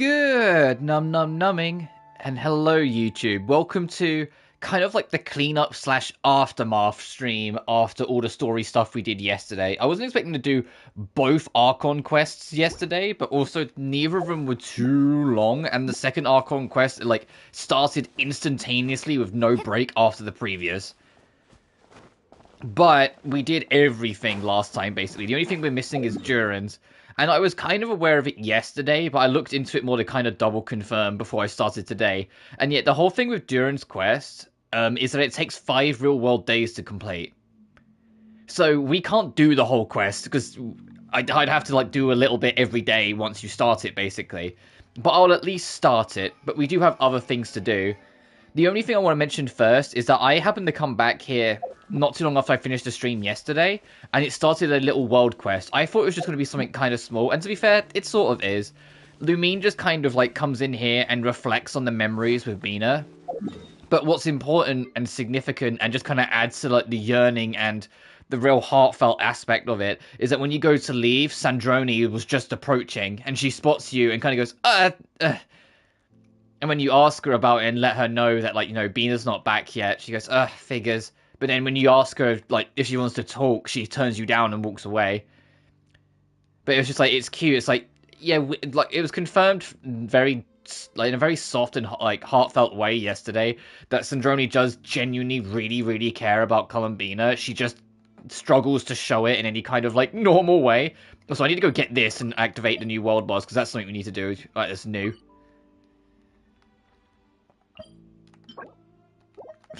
Good numbing, and hello YouTube. Welcome to kind of like the cleanup slash aftermath stream after all the story stuff we did yesterday. I wasn't expecting to do both Archon quests yesterday, but also neither of them were too long, and the second Archon quest like started instantaneously with no break after the previous. But we did everything last time, basically. The only thing we're missing is Duran's. And I was kind of aware of it yesterday, but I looked into it more to kind of double confirm before I started today. And yet the whole thing with Duran's quest is that it takes 5 real-world days to complete. So we can't do the whole quest, because I'd have to like do a little bit every day once you start it, basically. But I'll at least start it, but we do have other things to do. The only thing I want to mention first is that I happened to come back here not too long after I finished the stream yesterday, and it started a little world quest. I thought it was just going to be something kind of small, and to be fair, it sort of is. Lumine just kind of like comes in here and reflects on the memories with Bina. But what's important and significant and just kind of adds to like the yearning and the real heartfelt aspect of it is that when you go to leave, Sandrone was just approaching, and she spots you and kind of goes, And when you ask her about it and let her know that, like, you know, Bina's not back yet, she goes, figures. But then when you ask her, like, if she wants to talk, she turns you down and walks away. But it was just, like, it's cute. It's like, yeah, like, it was confirmed very, like, in a very soft and, like, heartfelt way yesterday that Sandrone does genuinely really, really care about Columbina. She just struggles to show it in any kind of, like, normal way. So I need to go get this and activate the new world boss, because that's something we need to do. Like, that's new.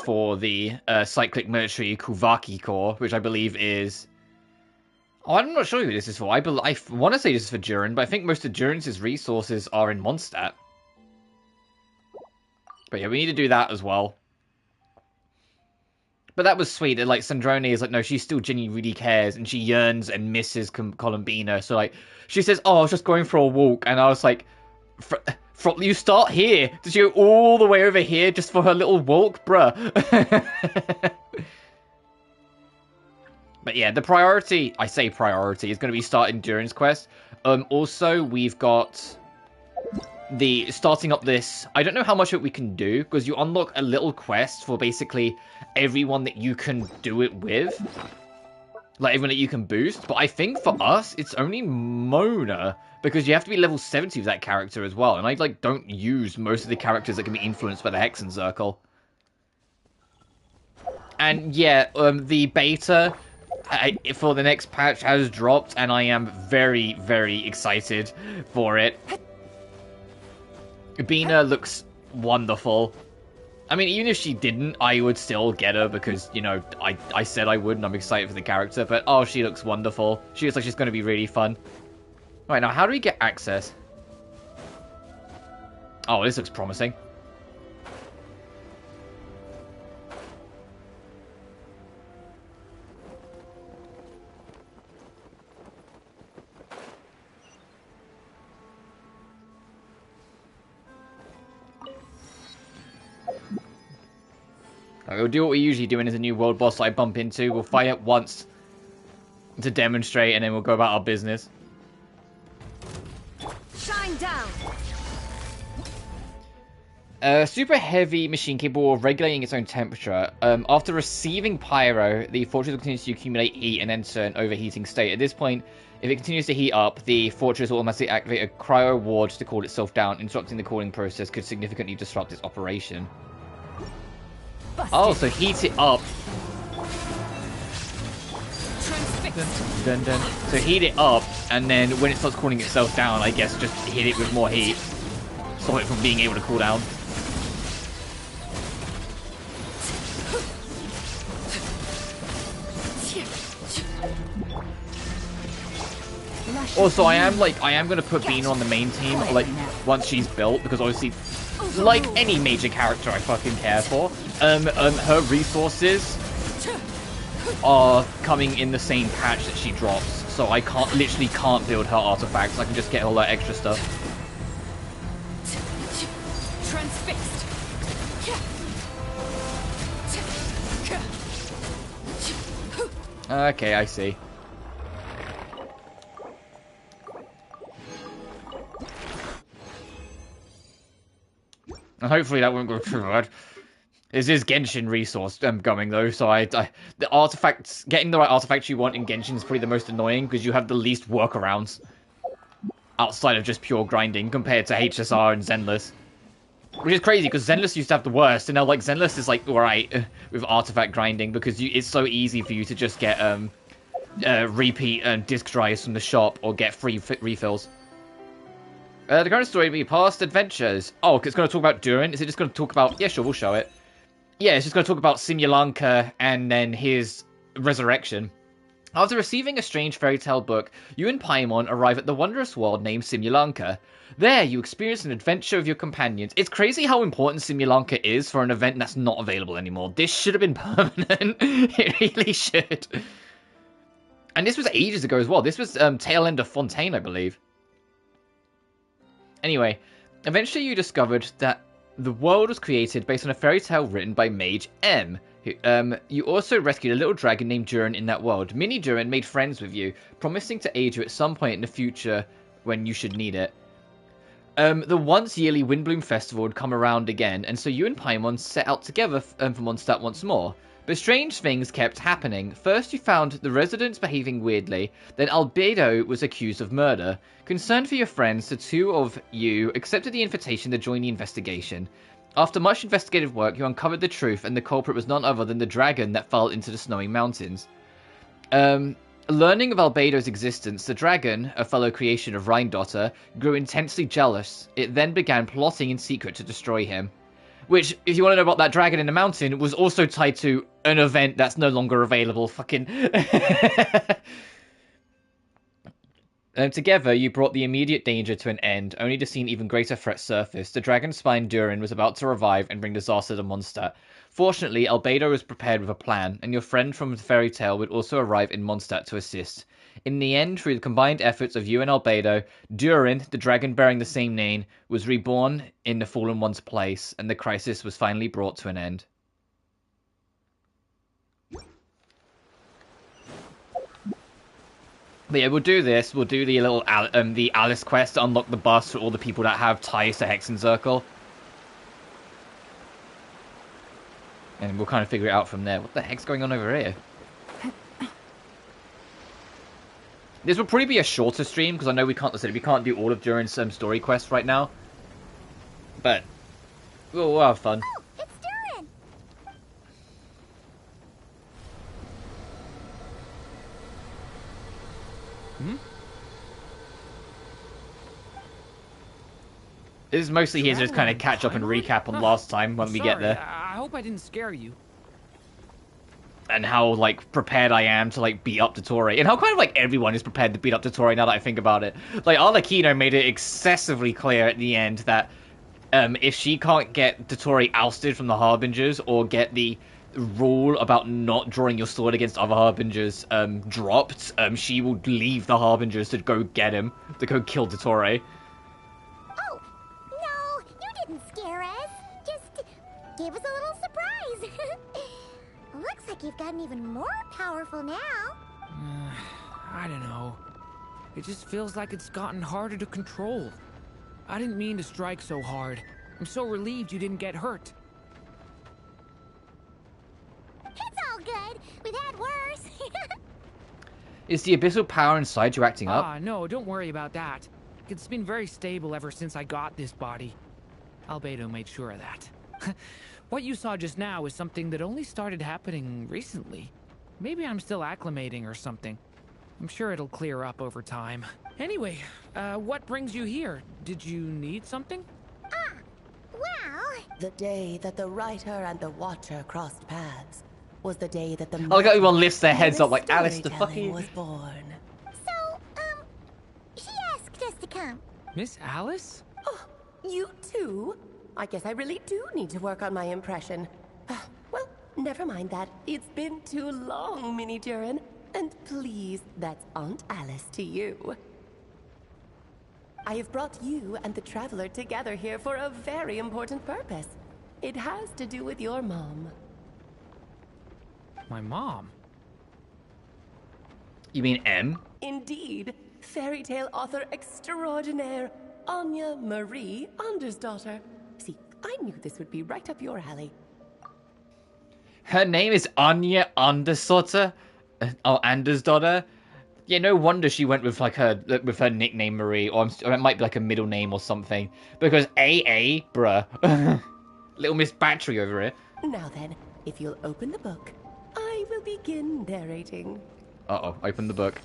For the Cyclic Military Kuvaki Corps, which I believe is... Oh, I'm not sure who this is for. I want to say this is for Duran, but I think most of Duran's resources are in Mondstadt. But yeah, we need to do that as well. But that was sweet. Like, Sandrone is like, no, she still genuinely really cares, and she yearns and misses Columbina. So, like, she says, oh, I was just going for a walk, and I was like... You start here. Did you go all the way over here just for her little walk? Bruh. But yeah, the priority, I say priority, is going to be starting Duran's quest. Also, we've got the starting up this... I don't know how much of it we can do, because you unlock a little quest for basically everyone that you can do it with. Like, everyone that you can boost. But I think for us, it's only Mona. Because you have to be level 70 with that character as well. And I, like, don't use most of the characters that can be influenced by the Hexen Circle. And, yeah, the beta for the next patch has dropped. And I am very, very excited for it. Bina looks wonderful. I mean, even if she didn't, I would still get her because, you know, I said I would and I'm excited for the character. But, oh, she looks wonderful. She looks like she's going to be really fun. Right, now, how do we get access? Oh, this looks promising. We'll do what we usually do when there's a new world boss I bump into. We'll fight it once to demonstrate, and then we'll go about our business. Shine down. Super heavy machine capable of regulating its own temperature. After receiving pyro, the fortress will continue to accumulate heat and enter an overheating state. At this point, if it continues to heat up, the fortress will automatically activate a cryo ward to cool itself down. Interrupting the cooling process could significantly disrupt its operation. Busted. Oh, so heat it up. Dun, dun. So heat it up, and then when it starts cooling itself down, I guess just hit it with more heat. Stop it from being able to cool down. Also, I am gonna put Bina on the main team, like, once she's built, because obviously, like any major character I fucking care for, her resources are coming in the same patch that she drops, so I literally can't build her artifacts. I can just get all that extra stuff. Transfixed. Okay, I see. And hopefully that won't go too bad. This is Genshin resource going though, so the artifacts, getting the right artifact you want in Genshin is probably the most annoying because you have the least workarounds outside of just pure grinding compared to HSR and Zenless. Which is crazy because Zenless used to have the worst, and now like Zenless is like alright with artifact grinding because it's so easy for you to just get repeat disc drives from the shop or get free refills. The current story will be past adventures. Oh, it's going to talk about Durin. Is it just going to talk about? Yeah, sure, we'll show it. Yeah, it's just going to talk about Simulanka and then his resurrection. After receiving a strange fairy tale book, you and Paimon arrive at the wondrous world named Simulanka. There, you experience an adventure with your companions. It's crazy how important Simulanka is for an event that's not available anymore. This should have been permanent. It really should. And this was ages ago as well. This was tail end of Fontaine, I believe. Anyway, eventually you discovered that the world was created based on a fairy tale written by Mage M. You also rescued a little dragon named Durin in that world. Mini Durin made friends with you, promising to aid you at some point in the future when you should need it. The once yearly Windbloom Festival would come around again, and so you and Paimon set out together for Mondstadt once more. But strange things kept happening. First you found the residents behaving weirdly, then Albedo was accused of murder. Concerned for your friends, the two of you accepted the invitation to join the investigation. After much investigative work, you uncovered the truth, and the culprit was none other than the dragon that fell into the snowy mountains. Learning of Albedo's existence, the dragon, a fellow creation of Rheindotter, grew intensely jealous. It then began plotting in secret to destroy him. Which, if you want to know about that dragon in the mountain, was also tied to an event that's no longer available. Fucking... Together, you brought the immediate danger to an end, only to see an even greater threat surface. The dragon spine Durin was about to revive and bring disaster to Mondstadt. Fortunately, Albedo was prepared with a plan, and your friend from the fairy tale would also arrive in Mondstadt to assist. In the end, through the combined efforts of you and Albedo, Durin, the dragon bearing the same name, was reborn in the Fallen One's place, and the crisis was finally brought to an end. But yeah, we'll do this. We'll do the little the Alice quest to unlock the bus for all the people that have ties to Hexen Circle. And we'll kind of figure it out from there. What the heck's going on over here? This will probably be a shorter stream, because I know we can't do all of Durin's story quests right now. But we'll have fun. Oh, it's Durin! Hmm? This is mostly here to just kind of catch up and recap on last time when we get there. I hope I didn't scare you. And how, like, prepared I am to, like, beat up Dottore. And how kind of, like, everyone is prepared to beat up Dottore now that I think about it. Like, Arlecchino made it excessively clear at the end that if she can't get Dottore ousted from the Harbingers or get the rule about not drawing your sword against other Harbingers dropped, she will leave the Harbingers to go get him, to go kill Dottore. Oh, no, you didn't scare us. Just gave us a little surprise. Looks like you've gotten even more powerful now. I don't know. It just feels like it's gotten harder to control. I didn't mean to strike so hard. I'm so relieved you didn't get hurt. It's all good. We've had worse. Is the abyssal power inside you acting up? No, don't worry about that. It's been very stable ever since I got this body. Albedo made sure of that. What you saw just now is something that only started happening recently. Maybe I'm still acclimating or something. I'm sure it'll clear up over time. Anyway, what brings you here? Did you need something? Well... The day that the writer and the watcher crossed paths was the day that the... I like how everyone lifts their heads up like, Alice, the fuck you. was born. So, she asked us to come. Miss Alice? Oh, you too? I guess I really do need to work on my impression. Well, never mind that. It's been too long, Mini Durin. And please, that's Aunt Alice to you. I have brought you and the Traveler together here for a very important purpose. It has to do with your mom. My mom? You mean M? Indeed. Fairy tale author extraordinaire, Anya Marie Andersdotter. See, I knew this would be right up your alley. Her name is Anya Andersdotter? Oh, Andersdotter? Yeah, no wonder she went with like her nickname Marie, or it might be like a middle name or something. Because AA, bruh. Little Miss Battery over here. Now then, if you'll open the book, I will begin narrating. Uh-oh, open the book.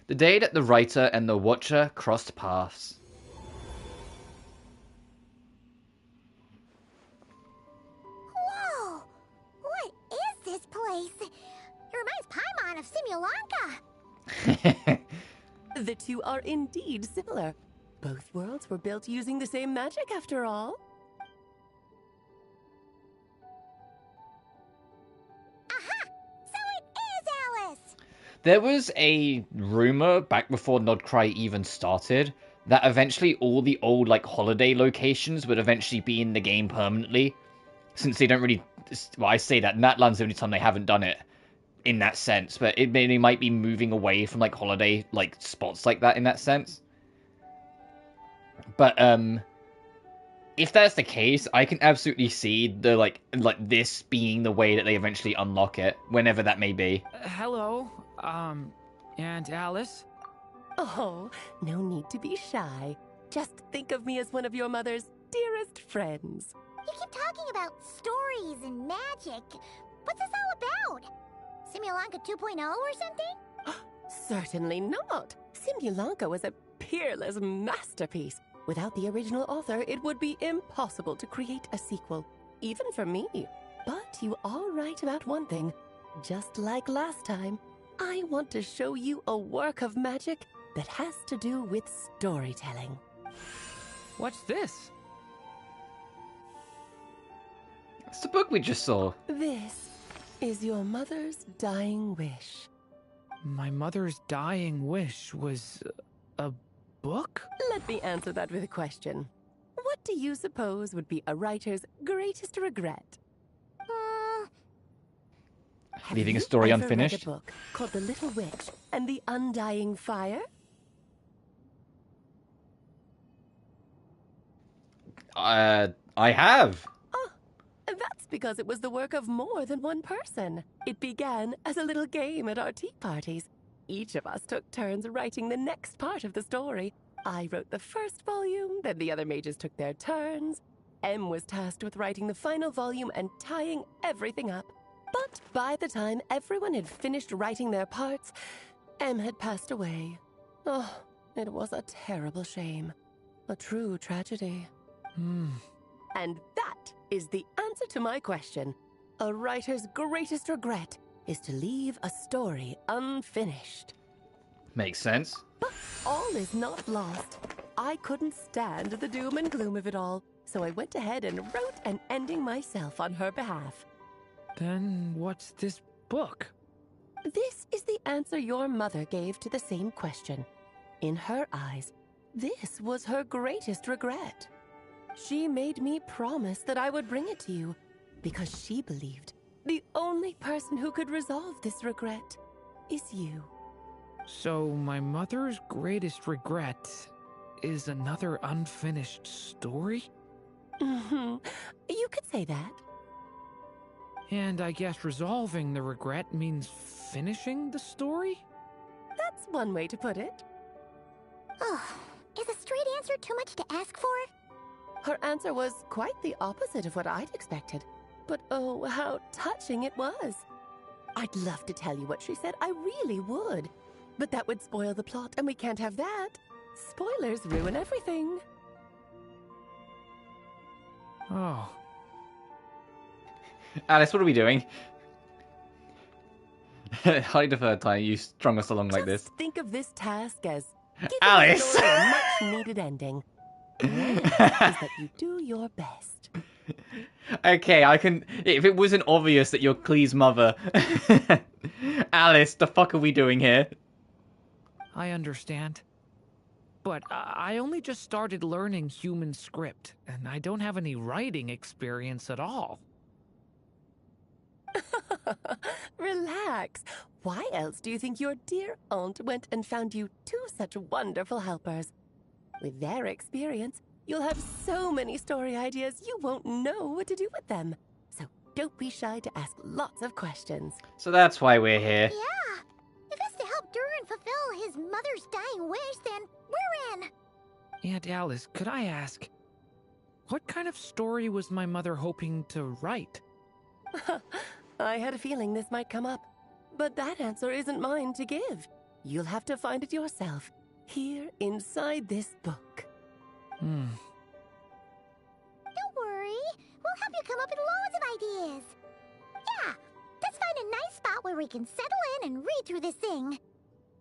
The day that the writer and the watcher crossed paths. Whoa! What is this place? It reminds Paimon of Simulanka. The two are indeed similar. Both worlds were built using the same magic, after all. Aha! So it is Alice! There was a rumor back before Nodcry even started that eventually all the old like holiday locations would eventually be in the game permanently, since they don't really. Well, I say that Natlan's the only time they haven't done it in that sense, but they might be moving away from like holiday like spots like that in that sense. But if that's the case, I can absolutely see the like this being the way that they eventually unlock it, whenever that may be. Hello, Aunt Alice? Oh, no need to be shy. Just think of me as one of your mother's dearest friends. You keep talking about stories and magic. What's this all about? Simulanka 2.0 or something? Certainly not. Simulanka was a peerless masterpiece. Without the original author, it would be impossible to create a sequel, even for me. But you are right about one thing. Just like last time, I want to show you a work of magic that has to do with storytelling. What's this? It's the book we just saw. This is your mother's dying wish. My mother's dying wish was a book? Let me answer that with a question. What do you suppose would be a writer's greatest regret? Have Leaving a you story ever unfinished? read a book called The Little Witch and the Undying Fire? I have. Oh, that's because it was the work of more than one person. It began as a little game at our tea parties. Each of us took turns writing the next part of the story. I wrote the first volume, then the other mages took their turns. Em was tasked with writing the final volume and tying everything up. But by the time everyone had finished writing their parts, Em had passed away. Oh, it was a terrible shame. A true tragedy. And that is the answer to my question. A writer's greatest regret is to leave a story unfinished. Makes sense. But all is not lost. I couldn't stand the doom and gloom of it all, so I went ahead and wrote an ending myself on her behalf. Then what's this book? This is the answer your mother gave to the same question. In her eyes, this was her greatest regret. She made me promise that I would bring it to you, because she believed the only person who could resolve this regret is you. So my mother's greatest regret is another unfinished story? You could say that. And I guess resolving the regret means finishing the story? That's one way to put it. Oh, is a straight answer too much to ask for? Her answer was quite the opposite of what I'd expected. But oh, how touching it was. I'd love to tell you what she said, I really would. But that would spoil the plot, and we can't have that. Spoilers ruin everything. Oh. Alice, what are we doing? Hide of her time, you strung us along like this. Just think of this task as giving Alice! the story a much-needed ending. And is that you do your best. Okay, I can. If it wasn't obvious that you're Clee's mother. Alice, the fuck are we doing here? I understand. But I only just started learning human script, and I don't have any writing experience at all. Relax. Why else do you think your dear aunt went and found you two such wonderful helpers? With their experience, you'll have so many story ideas you won't know what to do with them. So don't be shy to ask lots of questions. So that's why we're here. Yeah. If it's to help Durin fulfill his mother's dying wish, then we're in. Aunt Alice, could I ask, what kind of story was my mother hoping to write? I had a feeling this might come up, but that answer isn't mine to give. You'll have to find it yourself, here inside this book. Don't worry. We'll help you come up with loads of ideas. Yeah, let's find a nice spot where we can settle in and read through this thing.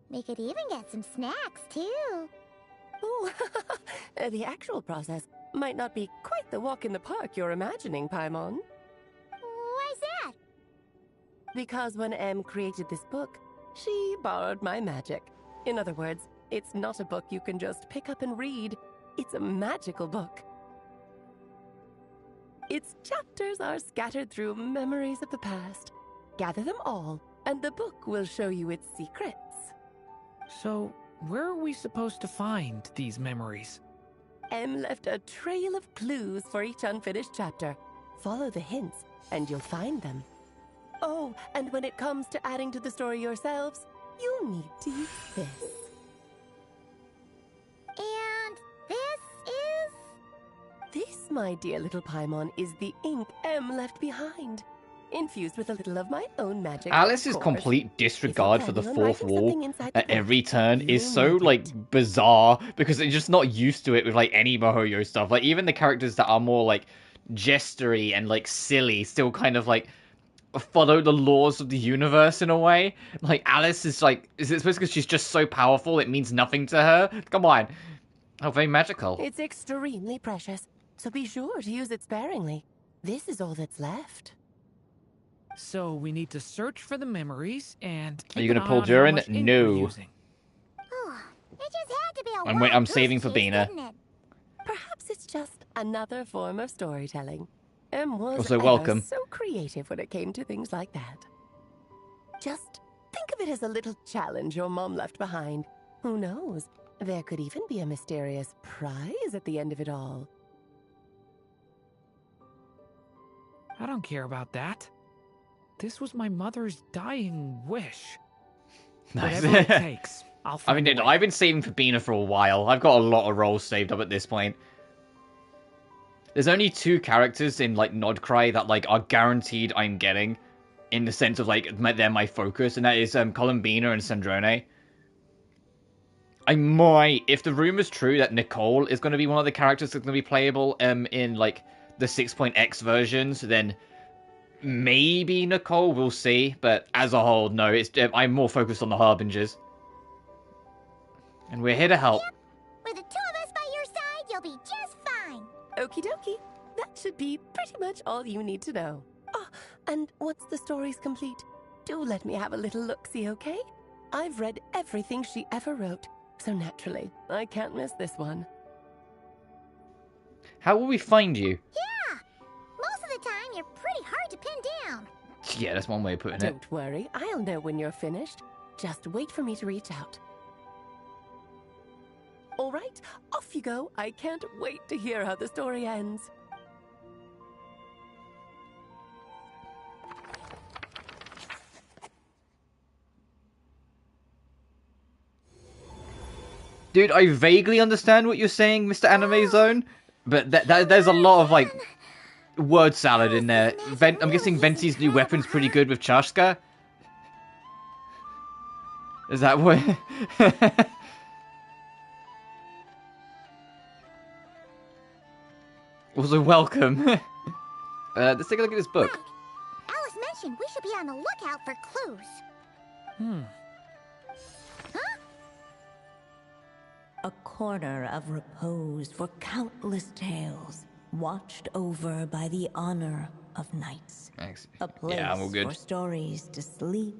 We could even get some snacks, too. Ooh, the actual process might not be quite the walk in the park you're imagining, Paimon. Why's that? Because when Em created this book, she borrowed my magic. In other words, it's not a book you can just pick up and read. It's a magical book. Its chapters are scattered through memories of the past. Gather them all, and the book will show you its secrets. So, where are we supposed to find these memories? Em left a trail of clues for each unfinished chapter. Follow the hints, and you'll find them. Oh, and when it comes to adding to the story yourselves, you'll need to use this. And this is... This, my dear little Paimon, is the ink Em left behind. Infused with a little of my own magic. Alice's of course. complete disregard for the If you're fourth planning on writing wall something inside the at book, every turn is you so, need like, it. bizarre, because they're just not used to it with, like, any Mihoyo stuff. Like, even the characters that are more, like, gestury and, like, silly still kind of, like, follow the laws of the universe in a way. Like, Alice is, like, is it supposed because she's just so powerful it means nothing to her? Come on. How very magical. It's extremely precious, so be sure to use it sparingly. This is all that's left. So we need to search for the memories and keep Are you an gonna eye pull on how Durin? much ink No. we're using. Oh, it just had to be a I'm wild saving goose for chase, Bina. didn't it? Perhaps it's just another form of storytelling. Em was Also, ever welcome. so creative when it came to things like that. Just think of it as a little challenge your mom left behind. Who knows? There could even be a mysterious prize at the end of it all. I don't care about that. This was my mother's dying wish. Nice. Whatever it takes, I'll I find mean, a way. I've been saving for Bina for a while. I've got a lot of roles saved up at this point. There's only two characters in, like, Nodcry that, like, are guaranteed I'm getting. In the sense of, like, they're my focus. And that is Columbina and Sandrone. I might, if the rumor's true that Nicole is going to be one of the characters that's going to be playable in, like, the 6.x versions, then maybe Nicole, we'll see. But as a whole, no, I'm more focused on the Harbingers. And we're here to help. Yep. With the two of us by your side, you'll be just fine. Okie dokie. That should be pretty much all you need to know. Oh, and once the story's complete, do let me have a little look-see, okay? I've read everything she ever wrote, so naturally, I can't miss this one. How will we find you? Yeah. Most of the time, you're pretty hard to pin down. Yeah, that's one way of putting it. Don't worry, I'll know when you're finished. Just wait for me to reach out. All right, off you go. I can't wait to hear how the story ends. Dude, I vaguely understand what you're saying, Mr. Anime Zone, but there's a lot of, like, word salad in there. I'm guessing Venti's new weapon's pretty good with Chashka? Is that what... Also, welcome. Let's take a look at this book. Right. Alice mentioned we should be on the lookout for clues. Huh? A corner of repose for countless tales, watched over by the honor of knights. Thanks. A place Yeah, I'm all good. for stories to sleep,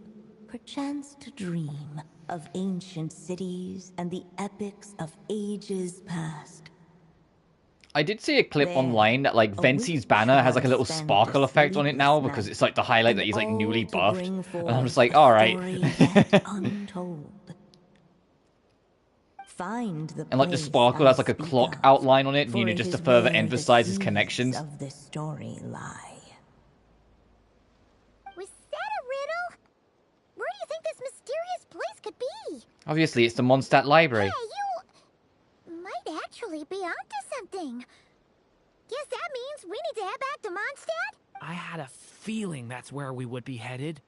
perchance to dream of ancient cities and the epics of ages past. I did see a clip There, online that like a Vency's witch banner has like a was little spent sparkle a effect on it now sleepless because night, it's like the highlight and that he's like all newly to buffed. bring And I'm just forth like, a alright. story yet untold. Find the And like the place sparkle I has like a speak clock of, outline on it, for it just to is further where the emphasize his keys connections. of the story lie. Was that a riddle? Where do you think this mysterious place could be? Obviously, it's the Mondstadt Library. Hey, you might actually be onto something. Guess that means we need to head back to Mondstadt? I had a feeling that's where we would be headed.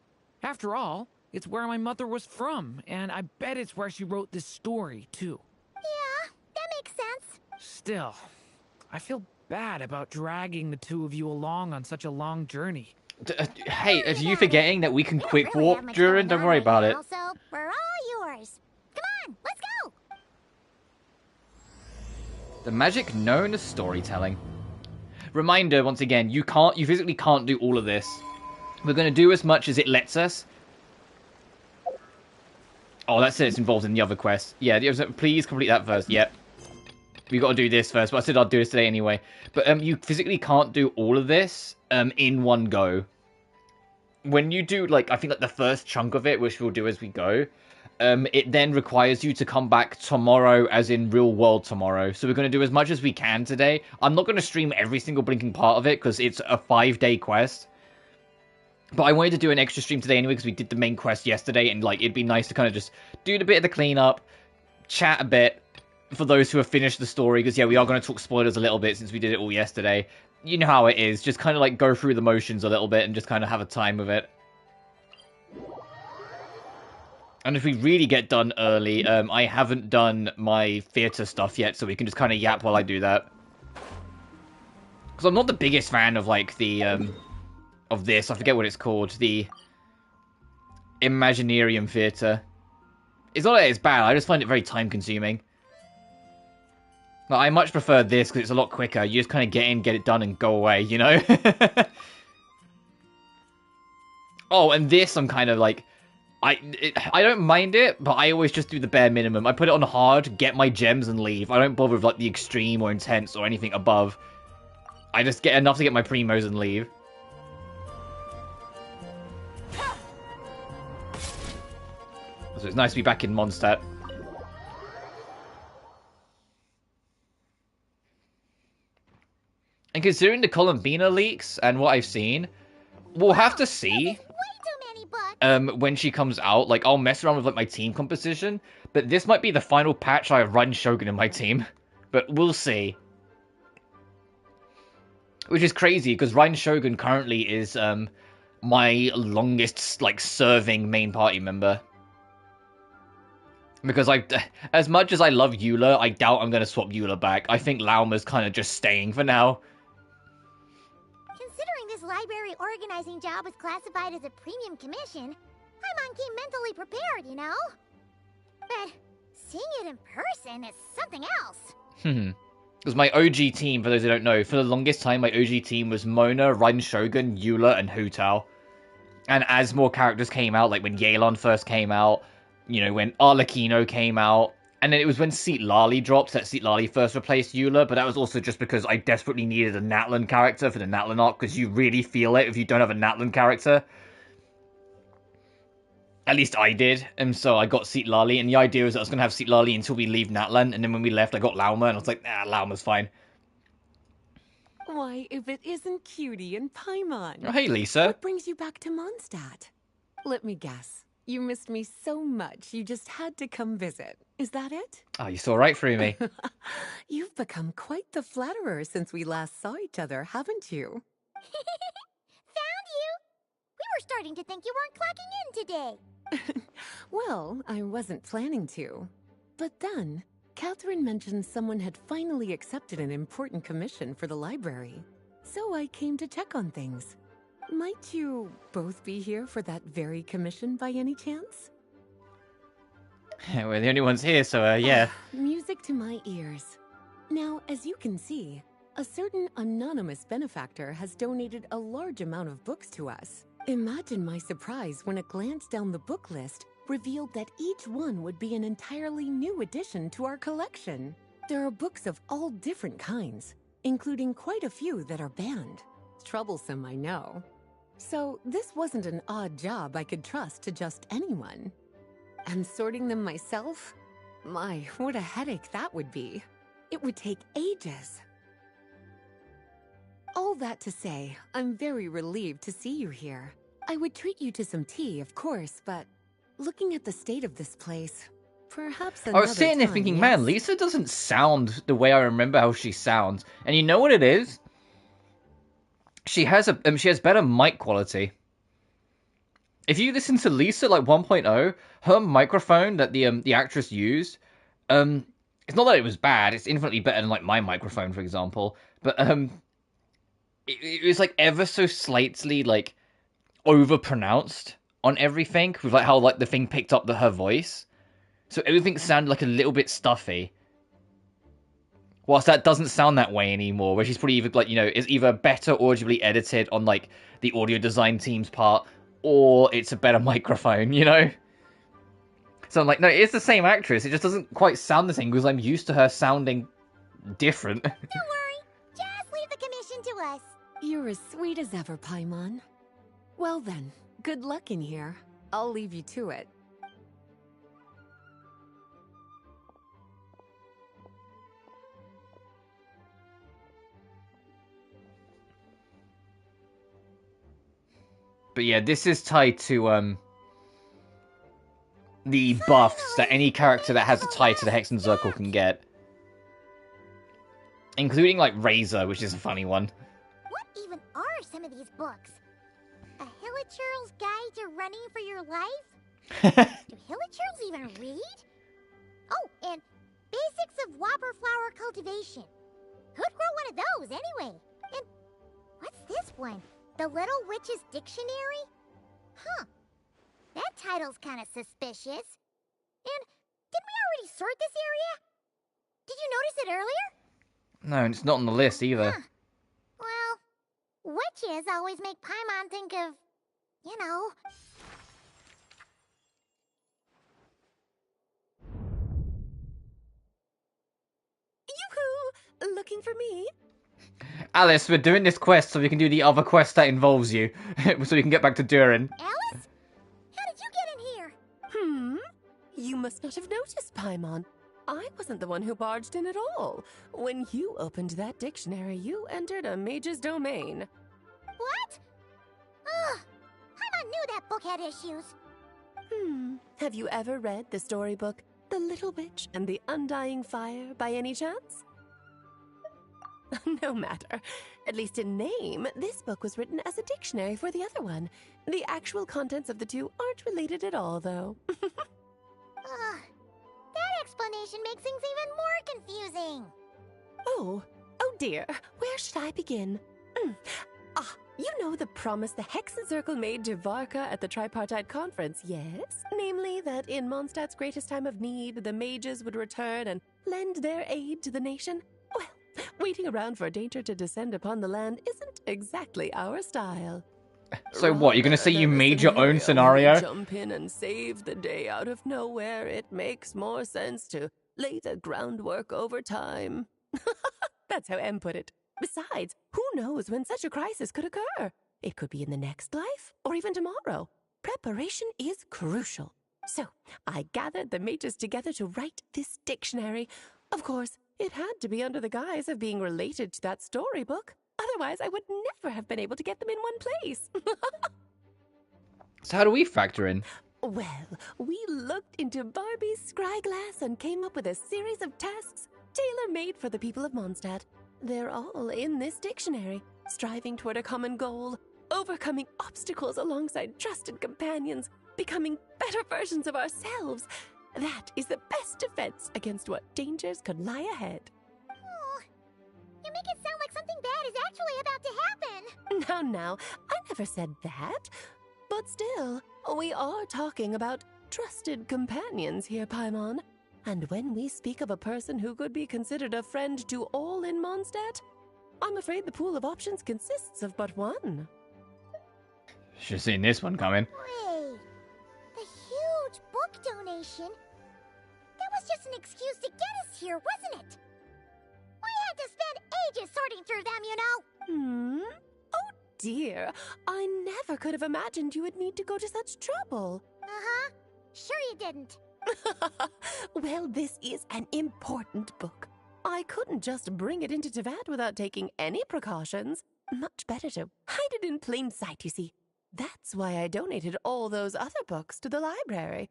After all, it's where my mother was from, and I bet it's where she wrote this story, too. Yeah, that makes sense. Still, I feel bad about dragging the two of you along on such a long journey. Hey, are you forgetting that we can We don't quick really have warp much during? going Don't on worry right about it. now, so we're all yours. Come on, let's go! The magic known as storytelling. Reminder, once again, you physically can't do all of this. We're going to do as much as it lets us. Oh, that's it. It's involved in the other quest. Yeah, please complete that first. Yep. We got to do this first, but I said I'd do this today anyway. But you physically can't do all of this in one go. When you do, like, I think like the first chunk of it, which we'll do as we go, it then requires you to come back tomorrow, as in real world tomorrow. So we're going to do as much as we can today. I'm not going to stream every single blinking part of it, because it's a 5-day quest. But I wanted to do an extra stream today anyway, because we did the main quest yesterday, and like it'd be nice to kind of just do the bit of the cleanup, chat a bit, for those who have finished the story, because yeah, we are going to talk spoilers a little bit, since we did it all yesterday. You know how it is, just kind of like go through the motions a little bit, and just kind of have a time with it. And if we really get done early, I haven't done my theatre stuff yet, so we can just kind of yap while I do that. Because I'm not the biggest fan of, like, the, of this. I forget what it's called. The Imaginarium Theatre. It's not that it's bad, I just find it very time-consuming. Like, I much prefer this, because it's a lot quicker. You just kind of get in, get it done, and go away, you know? Oh, and this I'm kind of, like... I don't mind it, but I always just do the bare minimum. I put it on hard, get my gems, and leave. I don't bother with, like, the extreme or intense or anything above. I just get enough to get my primos and leave. So it's nice to be back in Mondstadt. And considering the Columbina leaks and what I've seen, we'll have to see. When she comes out, like, I'll mess around with, like, my team composition, but this might be the final patch I have Run Shogun in my team. But we'll see. Which is crazy, because Ryan Shogun currently is, my longest, like, serving main party member. Because as much as I love Eula, I doubt I'm going to swap Eula back. I think Lauma's kind of just staying for now. Considering this library organizing job was classified as a premium commission, I'm on key mentally prepared, you know? But seeing it in person is something else. Because my OG team, for those who don't know, for the longest time, my OG team was Mona, Raiden Shogun, Eula, and Hu Tao. And as more characters came out, like when Yelan first came out, you know, when Arlecchino came out, and then it was when Seat Lali dropped that Seat Lali first replaced Eula, but that was also just because I desperately needed a Natlan character for the Natlan arc, because you really feel it if you don't have a Natlan character. At least I did, and so I got Seat Lali, and the idea was that I was going to have Seat Lali until we leave Natlan, and then when we left I got Lauma, and I was like, nah, Lauma's fine. Why, if it isn't Cutie and Paimon. Oh, hey, Lisa. What brings you back to Mondstadt? Let me guess. You missed me so much, you just had to come visit. Is that it? Oh, you saw right through me. You've become quite the flatterer since we last saw each other, haven't you? Found you! We were starting to think you weren't clocking in today. Well, I wasn't planning to. But then, Catherine mentioned someone had finally accepted an important commission for the library. So I came to check on things. Might you both be here for that very commission by any chance? We're the only ones here, so yeah. Music to my ears. Now, as you can see, a certain anonymous benefactor has donated a large amount of books to us. Imagine my surprise when a glance down the book list revealed that each one would be an entirely new addition to our collection. There are books of all different kinds. including quite a few that are banned. Troublesome, I know. So this wasn't an odd job I could trust to just anyone. And sorting them myself? My, what a headache that would be. It would take ages. All that to say, I'm very relieved to see you here. I would treat you to some tea, of course, but looking at the state of this place, perhaps another I was sitting there time, thinking, yes? man, Lisa doesn't sound the way I remember how she sounds. And you know what it is? She has better mic quality. If you listen to Lisa like 1.0, her microphone that the actress used, it's not that it was bad. It's infinitely better than like my microphone, for example. But it was like ever so slightly like overpronounced on everything with like how like the thing picked up her voice, so everything sounded like a little bit stuffy. Whilst that doesn't sound that way anymore, where she's probably either like, you know, is either better audibly edited on like the audio design team's part, or it's a better microphone, you know. So I'm like, no, it's the same actress. It just doesn't quite sound the same because I'm used to her sounding different. Don't worry. Just leave the commission to us. You're as sweet as ever, Paimon. Well then, good luck in here. I'll leave you to it. But yeah, this is tied to the buffs that any character that has a tie to the Hexen Circle can get. Including like Razor, which is a funny one. What even are some of these books? A Hilichurl's Guide to Running for Your Life? Do Hilichurls even read? Oh, and Basics of Whopper Flower Cultivation. Who'd grow one of those anyway? And what's this one? The Little Witch's Dictionary? Huh. That title's kind of suspicious. And didn't we already sort this area? Did you notice it earlier? No, it's not on the list either. Huh. Well, witches always make Paimon think of, you know. Yoo-hoo! Looking for me? Alice, we're doing this quest so we can do the other quest that involves you, so we can get back to Durin. Alice? How did you get in here? You must not have noticed, Paimon. I wasn't the one who barged in at all. When you opened that dictionary, you entered a mage's domain. What? Ugh. Paimon knew that book had issues. Have you ever read the storybook The Little Witch and the Undying Fire by any chance? No matter. At least in name, this book was written as a dictionary for the other one. The actual contents of the two aren't related at all, though. Ugh. That explanation makes things even more confusing. Oh dear. Where should I begin? You know the promise the Hexen Circle made to Varka at the Tripartite Conference, yes? Namely, that in Mondstadt's greatest time of need, the mages would return and lend their aid to the nation? Well, waiting around for danger to descend upon the land isn't exactly our style. So what, you're gonna say you Rather made than your own we scenario? jump in and save the day out of nowhere, it makes more sense to lay the groundwork over time. That's how M put it. Besides, who knows when such a crisis could occur? It could be in the next life, or even tomorrow. Preparation is crucial. So, I gathered the mages together to write this dictionary. Of course, it had to be under the guise of being related to that storybook. Otherwise, I would never have been able to get them in one place. So how do we factor in? Well, we looked into Barbie's scryglass and came up with a series of tasks tailor-made for the people of Mondstadt. They're all in this dictionary, striving toward a common goal, overcoming obstacles alongside trusted companions, becoming better versions of ourselves. That is the best defense against what dangers could lie ahead. Oh, you make it sound like something bad is actually about to happen. Now, I never said that. But still, we are talking about trusted companions here, Paimon. And when we speak of a person who could be considered a friend to all in Mondstadt, I'm afraid the pool of options consists of but one. Should have seen this one coming. Wait, the huge book donation? That was just an excuse to get us here, wasn't it? We had to spend ages sorting time, you know. Oh dear, I never could have imagined you would need to go to such trouble. Uh-huh. Sure you didn't. Well, this is an important book. I couldn't just bring it into Tevat without taking any precautions. Much better to hide it in plain sight, you see. That's why I donated all those other books to the library.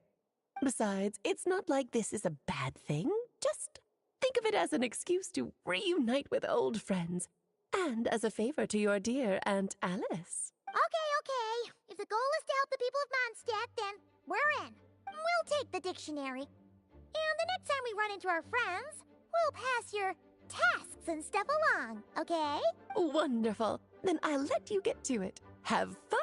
Besides, it's not like this is a bad thing. Just think of it as an excuse to reunite with old friends. And as a favor to your dear Aunt Alice. Okay. If the goal is to help the people of Mondstadt, then we're in. We'll take the dictionary. And the next time we run into our friends, we'll pass your tasks and stuff along, okay? Wonderful. Then I'll let you get to it. Have fun!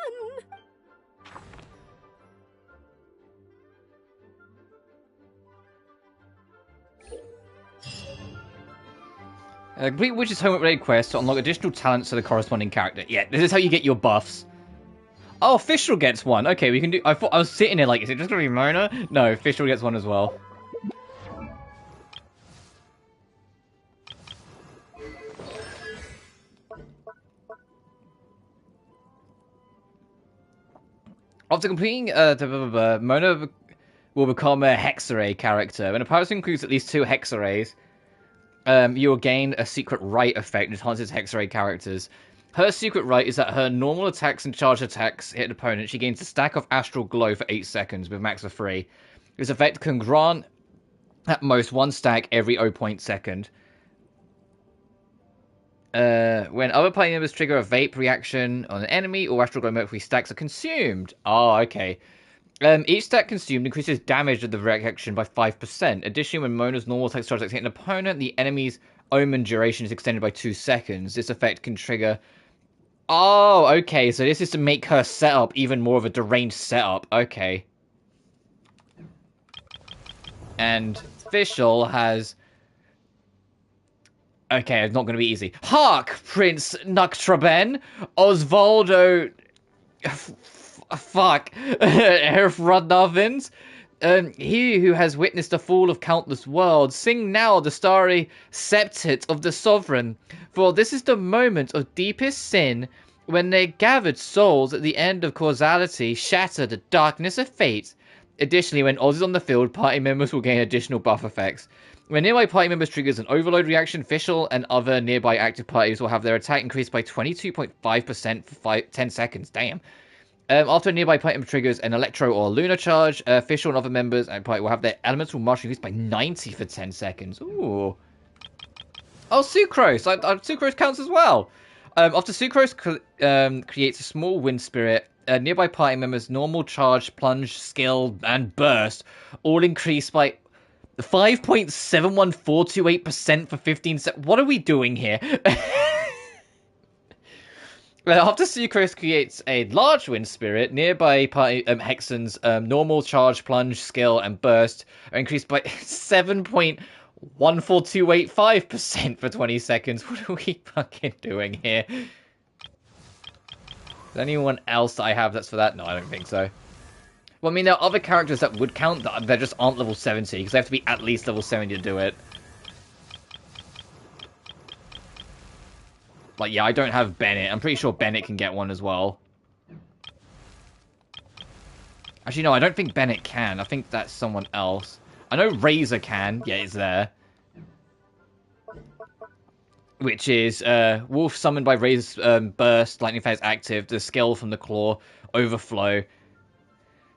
Complete Witch's homework-related quest to unlock additional talents to the corresponding character. Yeah, this is how you get your buffs. Oh, Fischl gets one. Okay, we can do... I thought I was sitting there like, is it just going to be Mona? No, Fischl gets one as well. After completing Mona will become a Hexarray character. When a power includes at least 2 Hexarrays, you will gain a secret right effect that enhances Hexarray characters. Her secret right is that her normal attacks and charge attacks hit an opponent. She gains a stack of Astral Glow for 8 seconds with max of 3. This effect can grant at most 1 stack every 0.2 second. When other party members trigger a vape reaction on an enemy or Astral Glow Mercury stacks are consumed. Oh, okay. Each stack consumed increases damage of the reaction by 5%. Additionally, when Mona's normal attack charge attacks hit an opponent, the enemy's omen duration is extended by 2 seconds. This effect can trigger... Oh, okay, so this is to make her setup even more of a deranged setup. Okay. And Fischl has... Okay, it's not going to be easy. Hark, Prince Nuktraben! Osvaldo... Fuck. Herfrodnovins. He who has witnessed the fall of countless worlds, sing now the starry septet of the sovereign. For this is the moment of deepest sin, when their gathered souls at the end of causality shatter the darkness of fate. Additionally, when Oz is on the field, party members will gain additional buff effects. When nearby party members triggers an overload reaction, Fischl and other nearby active parties will have their attack increased by 22.5% for 10 seconds. Damn. After a nearby party member triggers an Electro or Lunar charge, Fischl and other members and party will have their elemental march increased by 90 for 10 seconds. Ooh. Oh, Sucrose! Sucrose counts as well! After Sucrose creates a small wind spirit, nearby party members' normal charge, plunge, skill, and burst all increase by 5.71428% for 15 seconds. What are we doing here? After Sucrose creates a large wind spirit, nearby party Hexen's normal charge, plunge, skill, and burst are increased by 7.14285% for 20 seconds. What are we fucking doing here? Is there anyone else that I have that's for that? No, I don't think so. Well, I mean, there are other characters that would count that they just aren't level 70, because they have to be at least level 70 to do it. Like, yeah, I don't have Bennett. I'm pretty sure Bennett can get one as well. Actually, no, I don't think Bennett can. I think that's someone else. I know Razor can. Yeah, it's there. Which is, Wolf summoned by Razor's Burst, Lightning Phase active, the skill from the Claw, Overflow.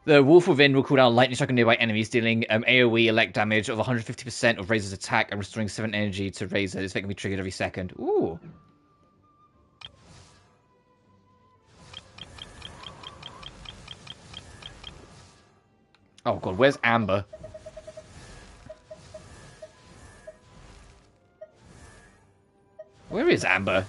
The Wolf within will cool down Lightning Strike on nearby enemies, dealing AoE elect damage of 150% of Razor's attack and restoring 7 energy to Razor. This effect can be triggered every second. Ooh. Oh god, where's Amber? Where is Amber?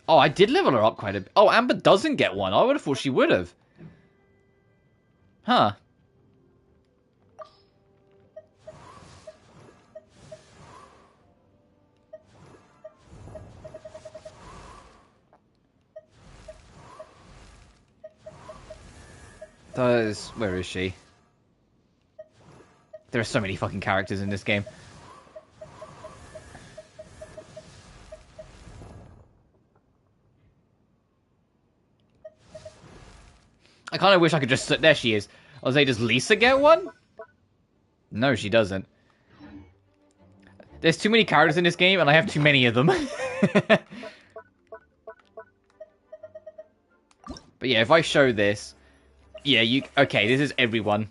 Oh, I did level her up quite a bit. Oh, Amber doesn't get one. I would have thought she would have. Huh. Where is she? There are so many fucking characters in this game. I kind of wish I could just... There she is. I was like, does Lisa get one? No, she doesn't. There's too many characters in this game, and I have too many of them. But yeah, if I show this... Yeah, you... Okay, this is everyone.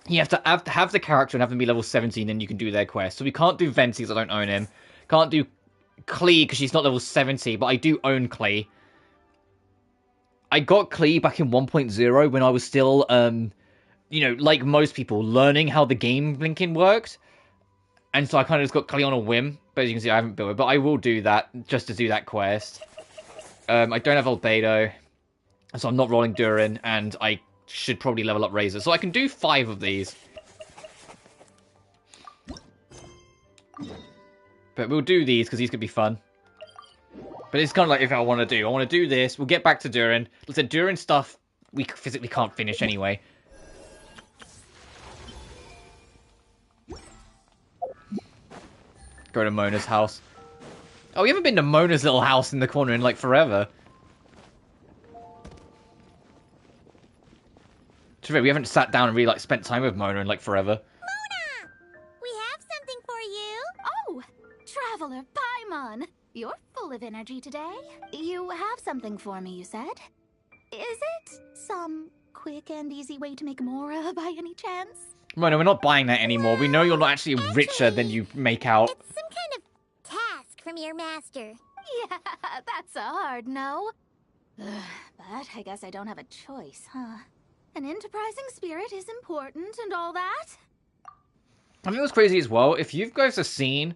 You have to have the character and have them be level 17, and you can do their quest. So we can't do Venti, because I don't own him. Can't do Klee, because she's not level 70, but I do own Klee. I got Klee back in 1.0 when I was still, you know, like most people, learning how the game blinking worked. And so I kind of just got Klee on a whim. But as you can see, I haven't built it. But I will do that, just to do that quest. I don't have Albedo, so I'm not rolling Durin, and I should probably level up Razor. So I can do 5 of these. But we'll do these, because these could be fun. But it's kind of like if I want to do. I want to do this. We'll get back to Durin. Listen, Durin stuff we physically can't finish anyway. Go to Mona's house. Oh, we haven't been to Mona's little house in the corner in like forever. To be fair, we haven't sat down and really like spent time with Mona in like forever. Mona! We have something for you. Oh, Traveler Paimon. You're full of energy today. You have something for me, you said? Is it some quick and easy way to make Mora by any chance? Mona, we're not buying that anymore. We know you're not actually richer than you make out. It's some kind of task from your master. Yeah, that's a hard no. But I guess I don't have a choice, huh? An enterprising spirit is important and all that. I think what's crazy as well, if you guys have seen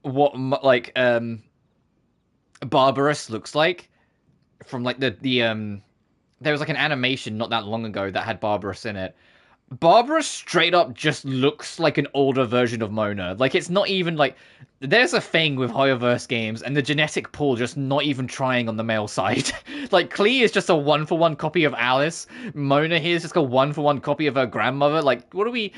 what, like, Barbarous looks like, from, like, there was, like, an animation not that long ago that had Barbarous in it. Barbarous straight up just looks like an older version of Mona. Like, it's not even, like... There's a thing with Hoyoverse games, and the genetic pool just not even trying on the male side. Like, Klee is just a one-for-one copy of Alice. Mona here is just a one-for-one copy of her grandmother. Like, what are we...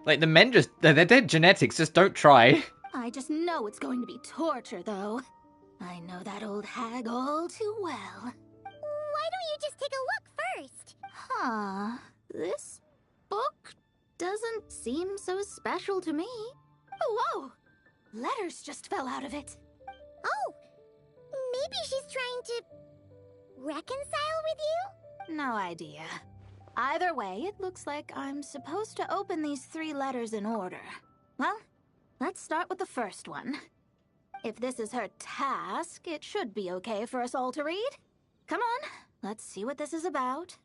Like, the men just... Their genetics just don't try. I just know it's going to be torture, though. I know that old hag all too well. Why don't you just take a look first? Huh. This book doesn't seem so special to me. Oh, whoa! Letters just fell out of it. Oh, maybe she's trying to reconcile with you? No idea. Either way, it looks like I'm supposed to open these 3 letters in order. Well, let's start with the first one. If this is her task, it should be okay for us all to read. Come on, let's see what this is about.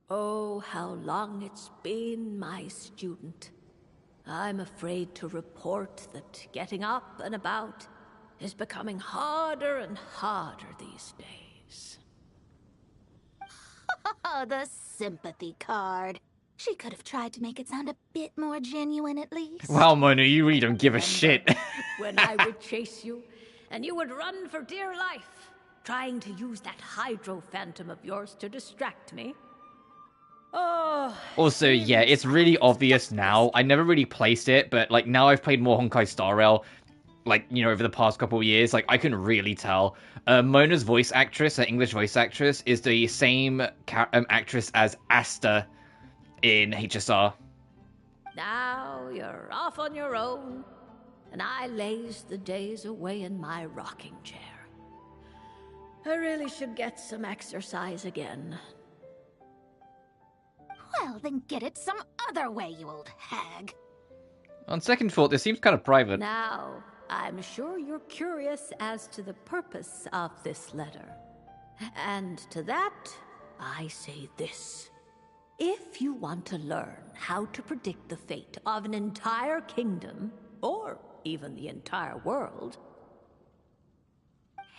Oh, how long it's been, my student. I'm afraid to report that getting up and about is becoming harder and harder these days. Oh, the sympathy card. She could have tried to make it sound a bit more genuine at least. Wow, Mona, you really don't give a shit. When I would chase you, and you would run for dear life, trying to use that hydro phantom of yours to distract me. Oh. Also, yeah, it's really obvious now. I never really placed it, but like now I've played more Honkai Star Rail, like, you know, over the past couple of years. Like, I can really tell. Mona's voice actress, her English voice actress, is the same actress as Asta in HSR. Now you're off on your own, and I laze the days away in my rocking chair. I really should get some exercise again. Well, then get it some other way, you old hag. On second thought, this seems kind of private. Now, I'm sure you're curious as to the purpose of this letter. And to that, I say this. If you want to learn how to predict the fate of an entire kingdom, or even the entire world,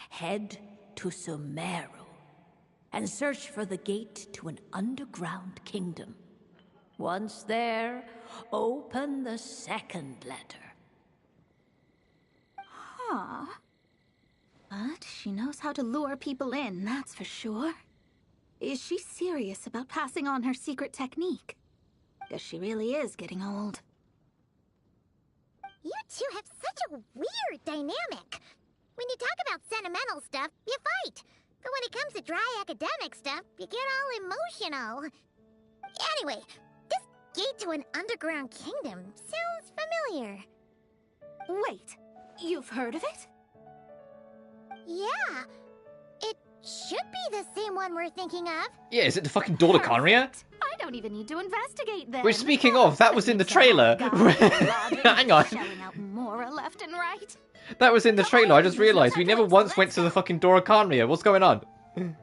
head to Sumeru and search for the gate to an underground kingdom. Once there, open the second letter. Huh. She knows how to lure people in, that's for sure. Is she serious about passing on her secret technique? Because she really is getting old. You two have such a weird dynamic. When you talk about sentimental stuff, you fight. But when it comes to dry academic stuff, you get all emotional. Anyway, this gate to an underground kingdom sounds familiar. Wait, you've heard of it? Yeah, it should be the same one we're thinking of. Yeah, is it the fucking door to Conria? Perfect. I don't even need to investigate then. Which, speaking of, that was in the trailer. Hang on. Shelling out Mora left and right. That was in the trailer, I just realised. We never once went to the fucking door of Conria. What's going on? And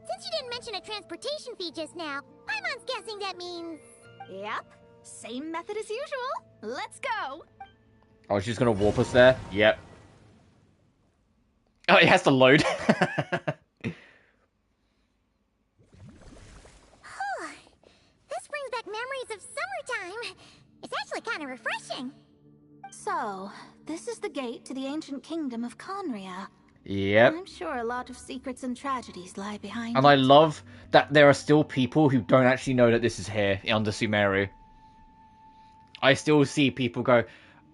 since you didn't mention a transportation fee just now, Paimon's guessing that means... Yep, same method as usual. Let's go. Oh, she's gonna warp us there? Yep. Oh, it has to load. This brings back memories of summertime. It's actually kind of refreshing. So, this is the gate to the ancient kingdom of Conria. Yep. I'm sure a lot of secrets and tragedies lie behind And it. I love that there are still people who don't actually know that this is here under Sumeru. I still see people go,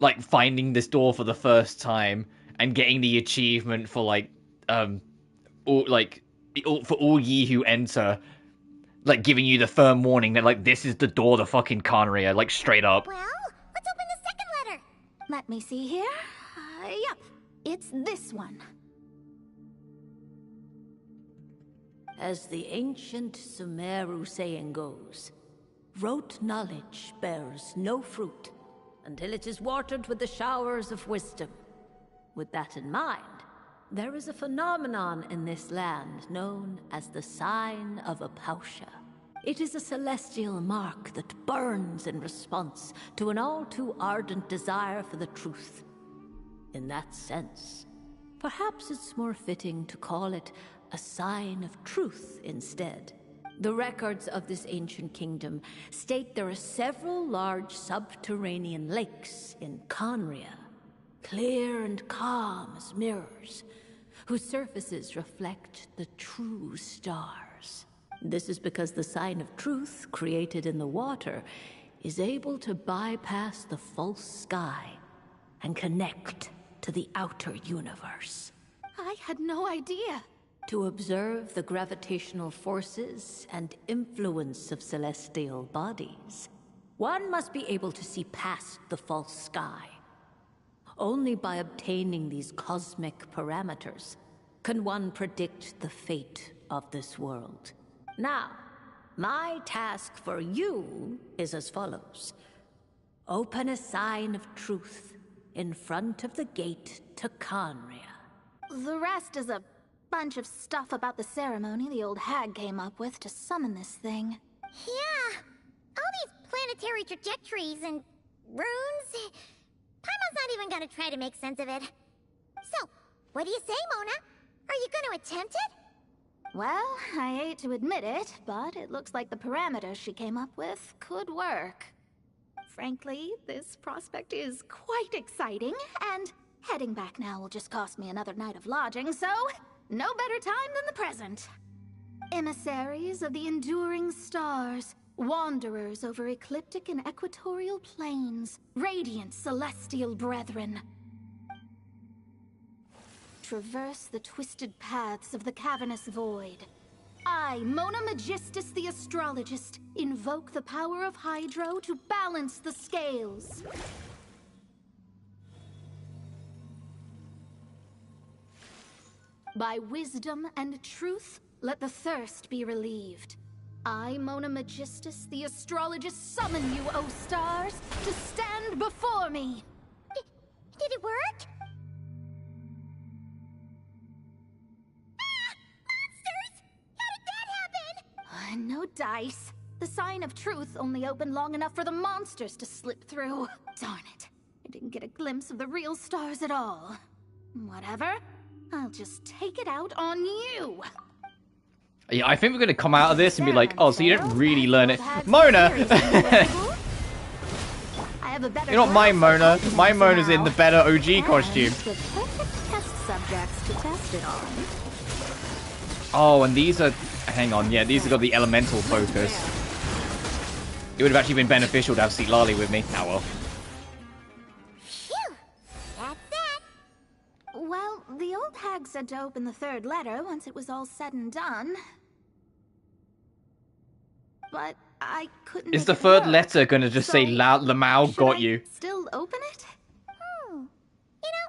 like, finding this door for the first time and getting the achievement for, like, for all ye who enter, like, giving you the firm warning that, like, this is the door to fucking Conria, like, straight up. Well, let's open the second letter. Let me see here. Yep, it's this one. As the ancient Sumeru saying goes, rote knowledge bears no fruit until it is watered with the showers of wisdom. With that in mind, there is a phenomenon in this land known as the Sign of Apausha. It is a celestial mark that burns in response to an all-too ardent desire for the truth. In that sense, perhaps it's more fitting to call it a sign of truth instead. The records of this ancient kingdom state there are several large subterranean lakes in Conria, clear and calm as mirrors, whose surfaces reflect the true stars. This is because the sign of truth created in the water is able to bypass the false sky and connect to the outer universe. I had no idea. To observe the gravitational forces and influence of celestial bodies, one must be able to see past the false sky. Only by obtaining these cosmic parameters can one predict the fate of this world. Now, my task for you is as follows. Open a sign of truth in front of the gate to Conria. The rest is a bunch of stuff about the ceremony the old hag came up with to summon this thing. Yeah, all these planetary trajectories and runes. Paimon's not even gonna try to make sense of it. So, what do you say, Mona? Are you gonna attempt it? Well, I hate to admit it, but it looks like the parameters she came up with could work. Frankly, this prospect is quite exciting, and heading back now will just cost me another night of lodging, so no better time than the present. Emissaries of the enduring stars, wanderers over ecliptic and equatorial planes, radiant celestial brethren. Traverse the twisted paths of the cavernous void. I, Mona Magistus the Astrologist, invoke the power of Hydro to balance the scales. By wisdom and truth, let the thirst be relieved. I, Mona Magistus the Astrologist, summon you, O stars, to stand before me! Did it work? Ah! Monsters! How did that happen? No dice. The sign of truth only opened long enough for the monsters to slip through. Darn it. I didn't get a glimpse of the real stars at all. Whatever. I'll just take it out on you. Yeah, I think we're going to come out of this and be like, oh, so you didn't really learn it. Mona! You're not my Mona. My Mona's in the better OG costume. The perfect test subjects to test it on. Oh, and these are... Hang on, yeah, these have got the elemental focus. It would have actually been beneficial to have Seat Lali with me. Oh well. Phew! That's that. Well, the old hag said to open the third letter once it was all said and done. But I couldn't. Is make the it third work. letter gonna just say Lamau got you? Still open it? You know,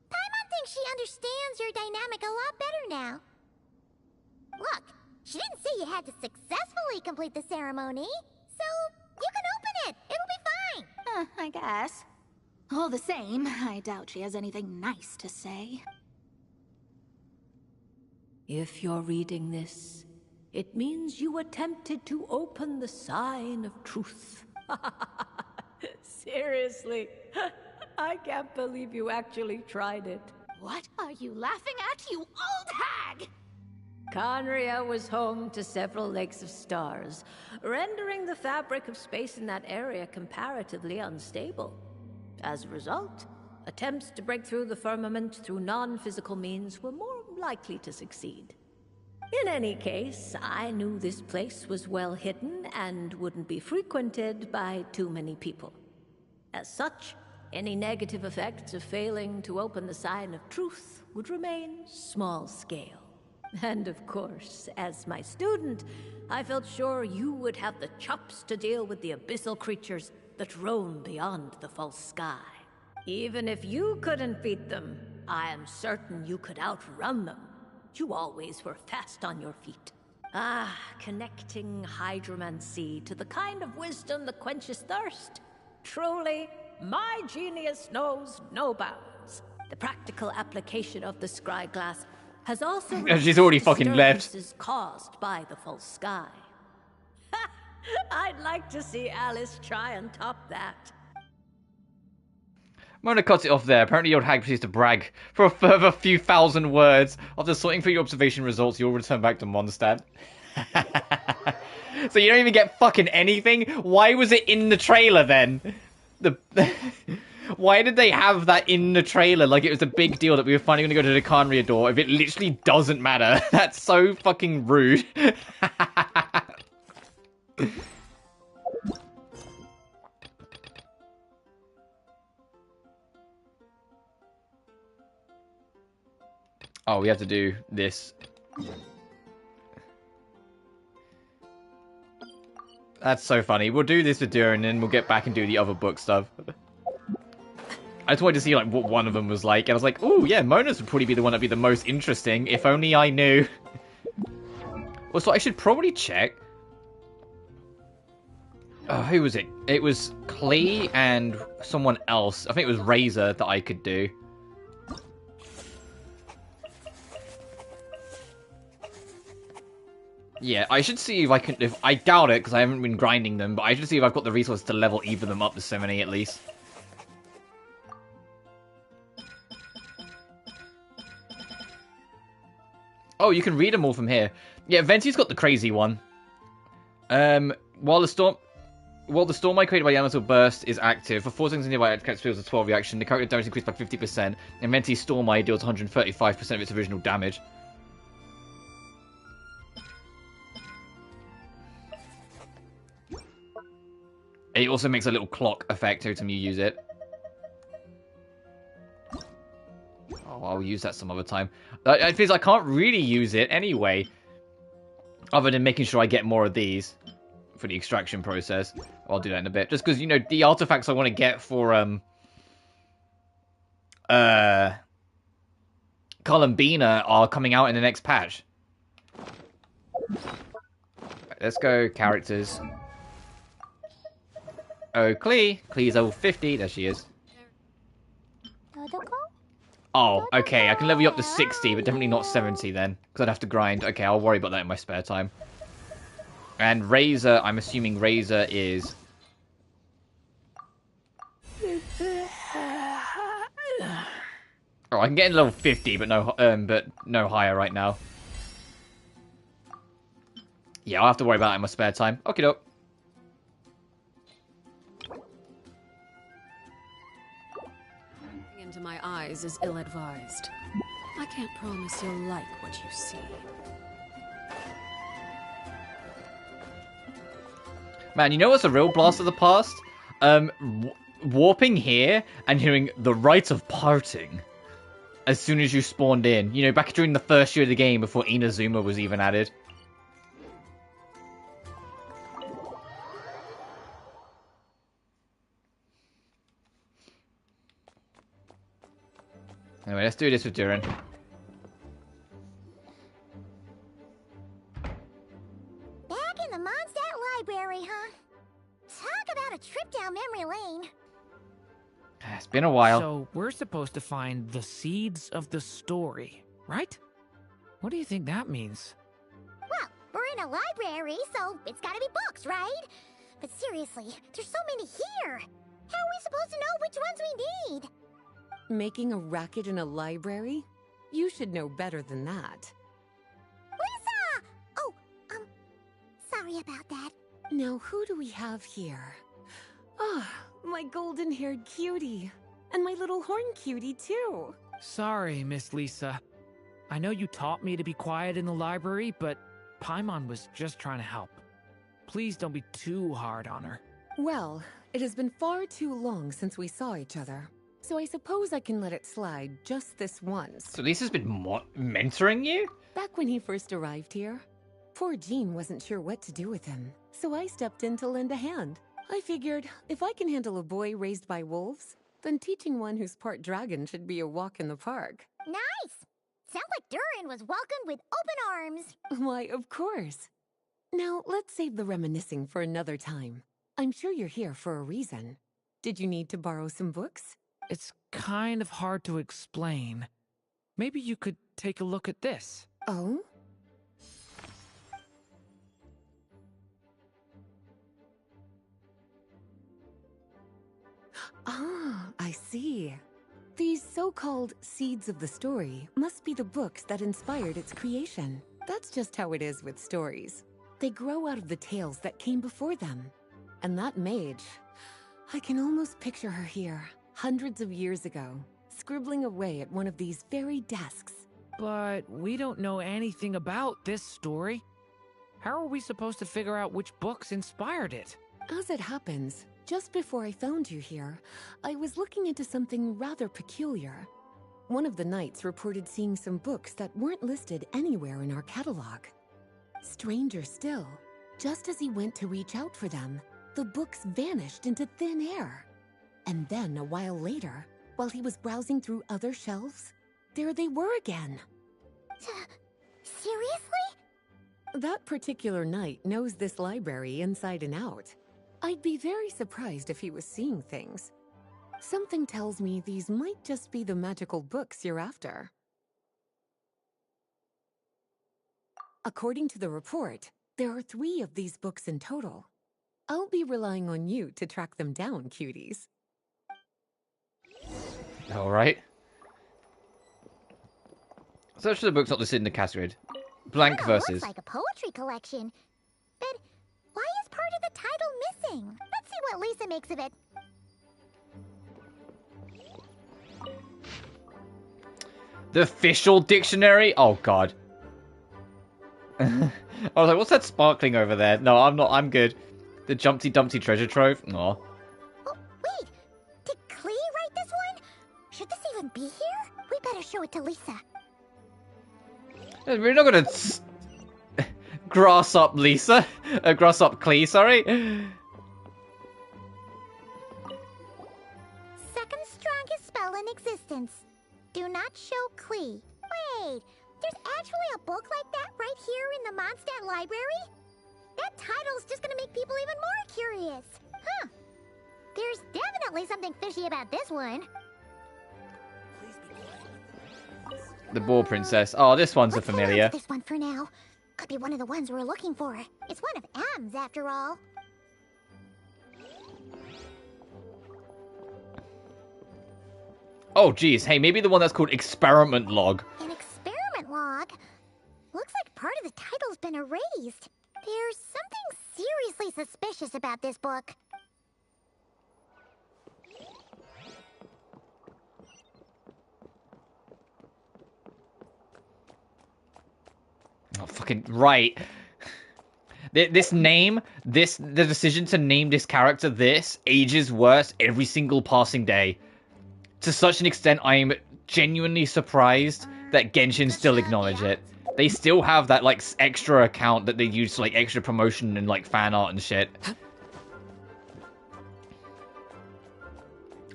Paimon thinks she understands your dynamic a lot better now. Look, she didn't say you had to successfully complete the ceremony, so you can open it. It'll be fine. I guess. All the same, I doubt she has anything nice to say. If you're reading this, it means you attempted to open the sign of truth. Seriously, I can't believe you actually tried it. What are you laughing at, you old hag? Conria was home to several lakes of stars, rendering the fabric of space in that area comparatively unstable. As a result, attempts to break through the firmament through non-physical means were more likely to succeed. In any case, I knew this place was well hidden and wouldn't be frequented by too many people. As such, any negative effects of failing to open the sign of truth would remain small scale. And of course, as my student, I felt sure you would have the chops to deal with the abyssal creatures that roam beyond the false sky. Even if you couldn't beat them, I am certain you could outrun them. You always were fast on your feet. Ah, connecting hydromancy to the kind of wisdom that quenches thirst. Truly, my genius knows no bounds. The practical application of the scry glass has also She's already fucking left. Caused by the false sky. I'd like to see Alice try and top that. Mona cuts it off there. Apparently, your hag proceeds to brag for a further few thousand words. After sorting through your observation results, you'll return back to Mondstadt. So you don't even get fucking anything? Why was it in the trailer then? Why did they have that in the trailer? Like it was a big deal that we were finally going to go to the Canria door if it literally doesn't matter. That's so fucking rude. Oh, we have to do this. That's so funny. We'll do this with Durin, and then we'll get back and do the other book stuff. I just wanted to see like what one of them was like, and I was like, "Ooh, yeah, Mona's would probably be the one that'd be the most interesting. If only I knew." Also, I should probably check. Oh, who was it? It was Klee and someone else. I think it was Razor that I could do. Yeah, I should see if I can. If I doubt it because I haven't been grinding them, but I should see if I've got the resources to level either of them up to 70 at least. Oh, you can read them all from here. Yeah, Venti's got the crazy one. While the storm I created by Yamato Burst is active, for 4 seconds nearby it feels a 12 reaction, the character damage increased by 50%, and Venti's Storm Eye deals 135% of its original damage. It also makes a little clock effect every time you use it. Oh, I'll use that some other time. It feels I can't really use it anyway. Other than making sure I get more of these for the extraction process. I'll do that in a bit. Just because, you know, the artifacts I want to get for, Columbina are coming out in the next patch. Right, let's go characters. Oh, Klee. Klee's level 50. There she is. Oh, okay. I can level you up to 60, but definitely not 70 then. Because I'd have to grind. Okay, I'll worry about that in my spare time. And Razor, I'm assuming Razor is... Oh, I can get in level 50, but no higher right now. Yeah, I'll have to worry about that in my spare time. Okie doke. Into my eyes is ill-advised. I can't promise you'll like what you see. Man, you know what's a real blast of the past? Warping here and hearing the rite of parting as soon as you spawned in. You know, back during the first year of the game before Inazuma was even added. Anyway, let's do this with Duran. Back in the Mondstadt Library, huh? Talk about a trip down memory lane. It's been a while. So, we're supposed to find the seeds of the story, right? What do you think that means? Well, we're in a library, so it's gotta be books, right? But seriously, there's so many here. How are we supposed to know which ones we need? Making a racket in a library? You should know better than that. Lisa! Oh, sorry about that. Now, who do we have here? Ah, my golden-haired cutie. And my little horn cutie, too. Sorry, Miss Lisa. I know you taught me to be quiet in the library, but Paimon was just trying to help. Please don't be too hard on her. Well, it has been far too long since we saw each other. So I suppose I can let it slide just this once. So Lisa's been mentoring you? Back when he first arrived here, poor Jean wasn't sure what to do with him. So I stepped in to lend a hand. I figured, if I can handle a boy raised by wolves, then teaching one who's part dragon should be a walk in the park. Nice! Sounds like Duran was welcomed with open arms. Why, of course. Now, let's save the reminiscing for another time. I'm sure you're here for a reason. Did you need to borrow some books? It's kind of hard to explain. Maybe you could take a look at this. Oh? Ah, I see. These so-called seeds of the story must be the books that inspired its creation. That's just how it is with stories. They grow out of the tales that came before them. And that mage, I can almost picture her here, hundreds of years ago, scribbling away at one of these very desks. But we don't know anything about this story. How are we supposed to figure out which books inspired it? As it happens, just before I found you here, I was looking into something rather peculiar. One of the knights reported seeing some books that weren't listed anywhere in our catalog. Stranger still, just as he went to reach out for them, the books vanished into thin air. And then, a while later, while he was browsing through other shelves, there they were again. Seriously? That particular knight knows this library inside and out. I'd be very surprised if he was seeing things. Something tells me these might just be the magical books you're after. According to the report, there are 3 of these books in total. I'll be relying on you to track them down, cuties. Alright. Search for the books not listed in the category. Blank Kinda verses. looks like a poetry collection. But why is part of the title missing? Let's see what Lisa makes of it. The official dictionary? Oh god. I was like, what's that sparkling over there? No, I'm not. I'm good. The Jumpty Dumpty treasure trove? Aw. Oh, wait! Did Klee write this one? Should this even be here? We better show it to Lisa. We're not gonna grass up Lisa. Grass up Klee, sorry. Second strongest spell in existence. Do not show Klee. Wait, there's actually a book like that right here in the Mondstadt Library? That title's just gonna make people even more curious. Huh. There's definitely something fishy about this one. The Ball Princess. Oh, this one's a Let's hang on familiar. to this one for now. Could be one of the ones we're looking for. It's one of M's, after all. Oh, geez. Hey, maybe the one that's called Experiment Log. An experiment log? Looks like part of the title's been erased. There's something seriously suspicious about this book. fucking right. This name, the decision to name this character this ages worse every single passing day. To such an extent, I am genuinely surprised that Genshin still acknowledge it. They still have that, like, extra account that they use for, like, extra promotion and, like, fan art and shit.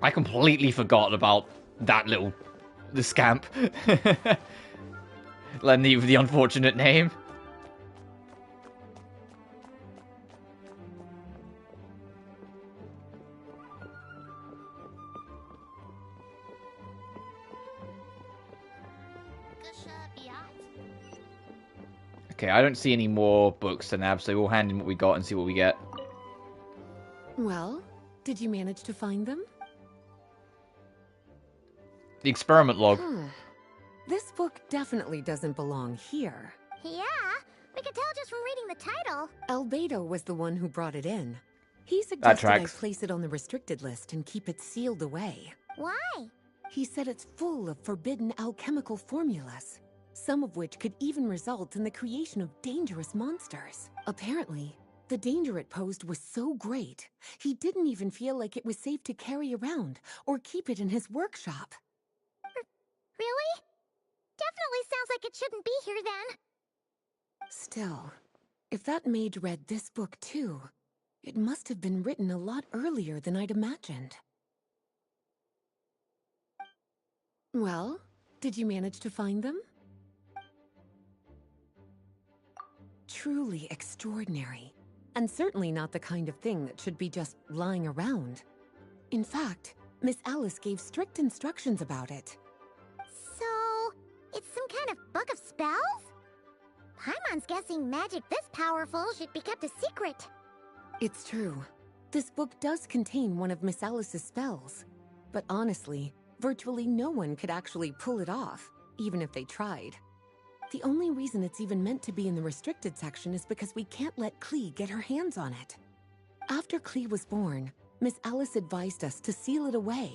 I completely forgot about that the scamp. The unfortunate name. Okay, I don't see any more books to nab, so we'll hand in what we got and see what we get. Well, did you manage to find them? The experiment log. This book definitely doesn't belong here. Yeah, we could tell just from reading the title. Albedo was the one who brought it in. He suggested I tracks. place it on the restricted list and keep it sealed away. Why? He said it's full of forbidden alchemical formulas, some of which could even result in the creation of dangerous monsters. Apparently, the danger it posed was so great, he didn't even feel like it was safe to carry around or keep it in his workshop. Really? Definitely sounds like it shouldn't be here then. Still, if that mage read this book too, it must have been written a lot earlier than I'd imagined. Well, did you manage to find them? Truly extraordinary, and certainly not the kind of thing that should be just lying around. In fact, Miss Alice gave strict instructions about it. So, it's some kind of book of spells? Paimon's guessing magic this powerful should be kept a secret. It's true. This book does contain one of Miss Alice's spells. But honestly, virtually no one could actually pull it off, even if they tried. The only reason it's even meant to be in the restricted section is because we can't let Klee get her hands on it. After Klee was born, Miss Alice advised us to seal it away.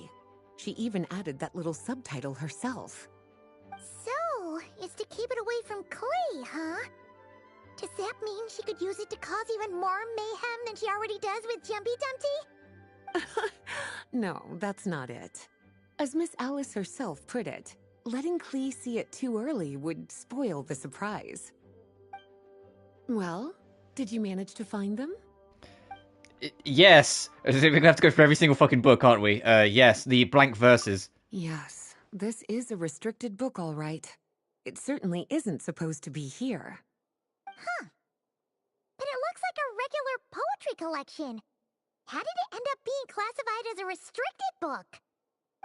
She even added that little subtitle herself. So, it's to keep it away from Klee, huh? Does that mean she could use it to cause even more mayhem than she already does with Jumpy Dumpty? No, that's not it. As Miss Alice herself put it, letting Klee see it too early would spoil the surprise. Well, did you manage to find them? Yes. We're gonna have to go for every single fucking book, aren't we? Yes, the blank verses. Yes, this is a restricted book, all right. It certainly isn't supposed to be here. Huh. But it looks like a regular poetry collection. How did it end up being classified as a restricted book?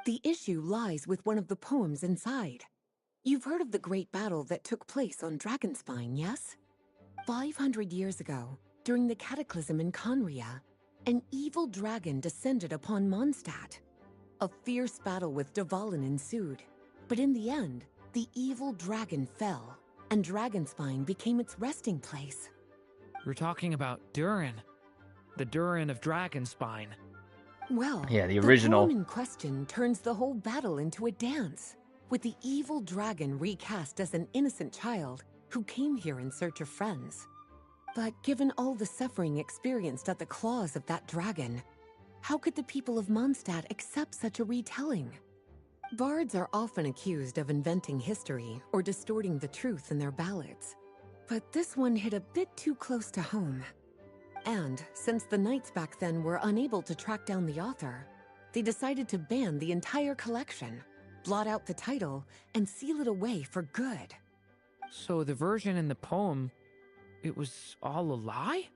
The issue lies with one of the poems inside. You've heard of the great battle that took place on Dragonspine, yes? 500 years ago, during the cataclysm in Conria, an evil dragon descended upon Mondstadt. A fierce battle with Dvalin ensued, but in the end, the evil dragon fell, and Dragonspine became its resting place. We're talking about Durin. The Durin of Dragonspine. Well, yeah, the original. The poem in question turns the whole battle into a dance, with the evil dragon recast as an innocent child who came here in search of friends. But given all the suffering experienced at the claws of that dragon, how could the people of Mondstadt accept such a retelling? Bards are often accused of inventing history or distorting the truth in their ballads. But this one hit a bit too close to home. And since the knights back then were unable to track down the author, they decided to ban the entire collection, blot out the title, and seal it away for good. So the version in the poem, it was all a lie?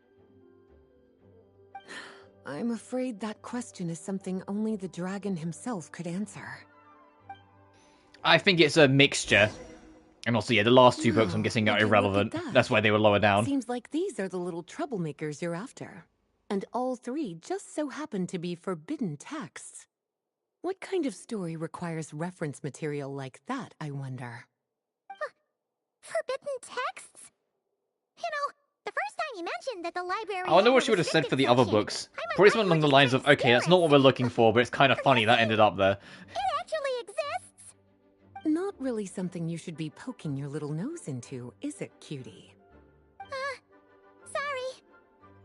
I'm afraid that question is something only the dragon himself could answer. I think it's a mixture. And also, yeah, the last two books I'm guessing are irrelevant. That's why they were lower down. Seems like these are the little troublemakers you're after. And all three just so happen to be forbidden texts. What kind of story requires reference material like that, I wonder? Forbidden texts? You know, the first time you mentioned that the library... I wonder what she would have said for the other books. Probably something along the lines of, okay, that's not what we're looking for, but it's kind of funny that ended up there. It actually exists! Not really something you should be poking your little nose into, is it, cutie? Sorry.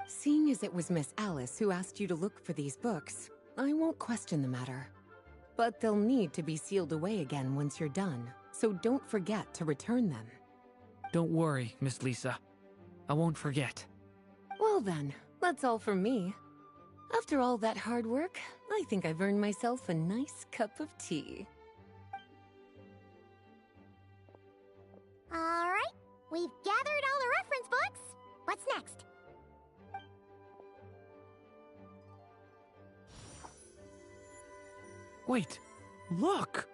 Seeing as it was Miss Alice who asked you to look for these books, I won't question the matter. But they'll need to be sealed away again once you're done, so don't forget to return them. Don't worry, Miss Lisa. I won't forget. Well then, that's all from me. After all that hard work, I think I've earned myself a nice cup of tea. Alright, we've gathered all the reference books. What's next? Wait, look!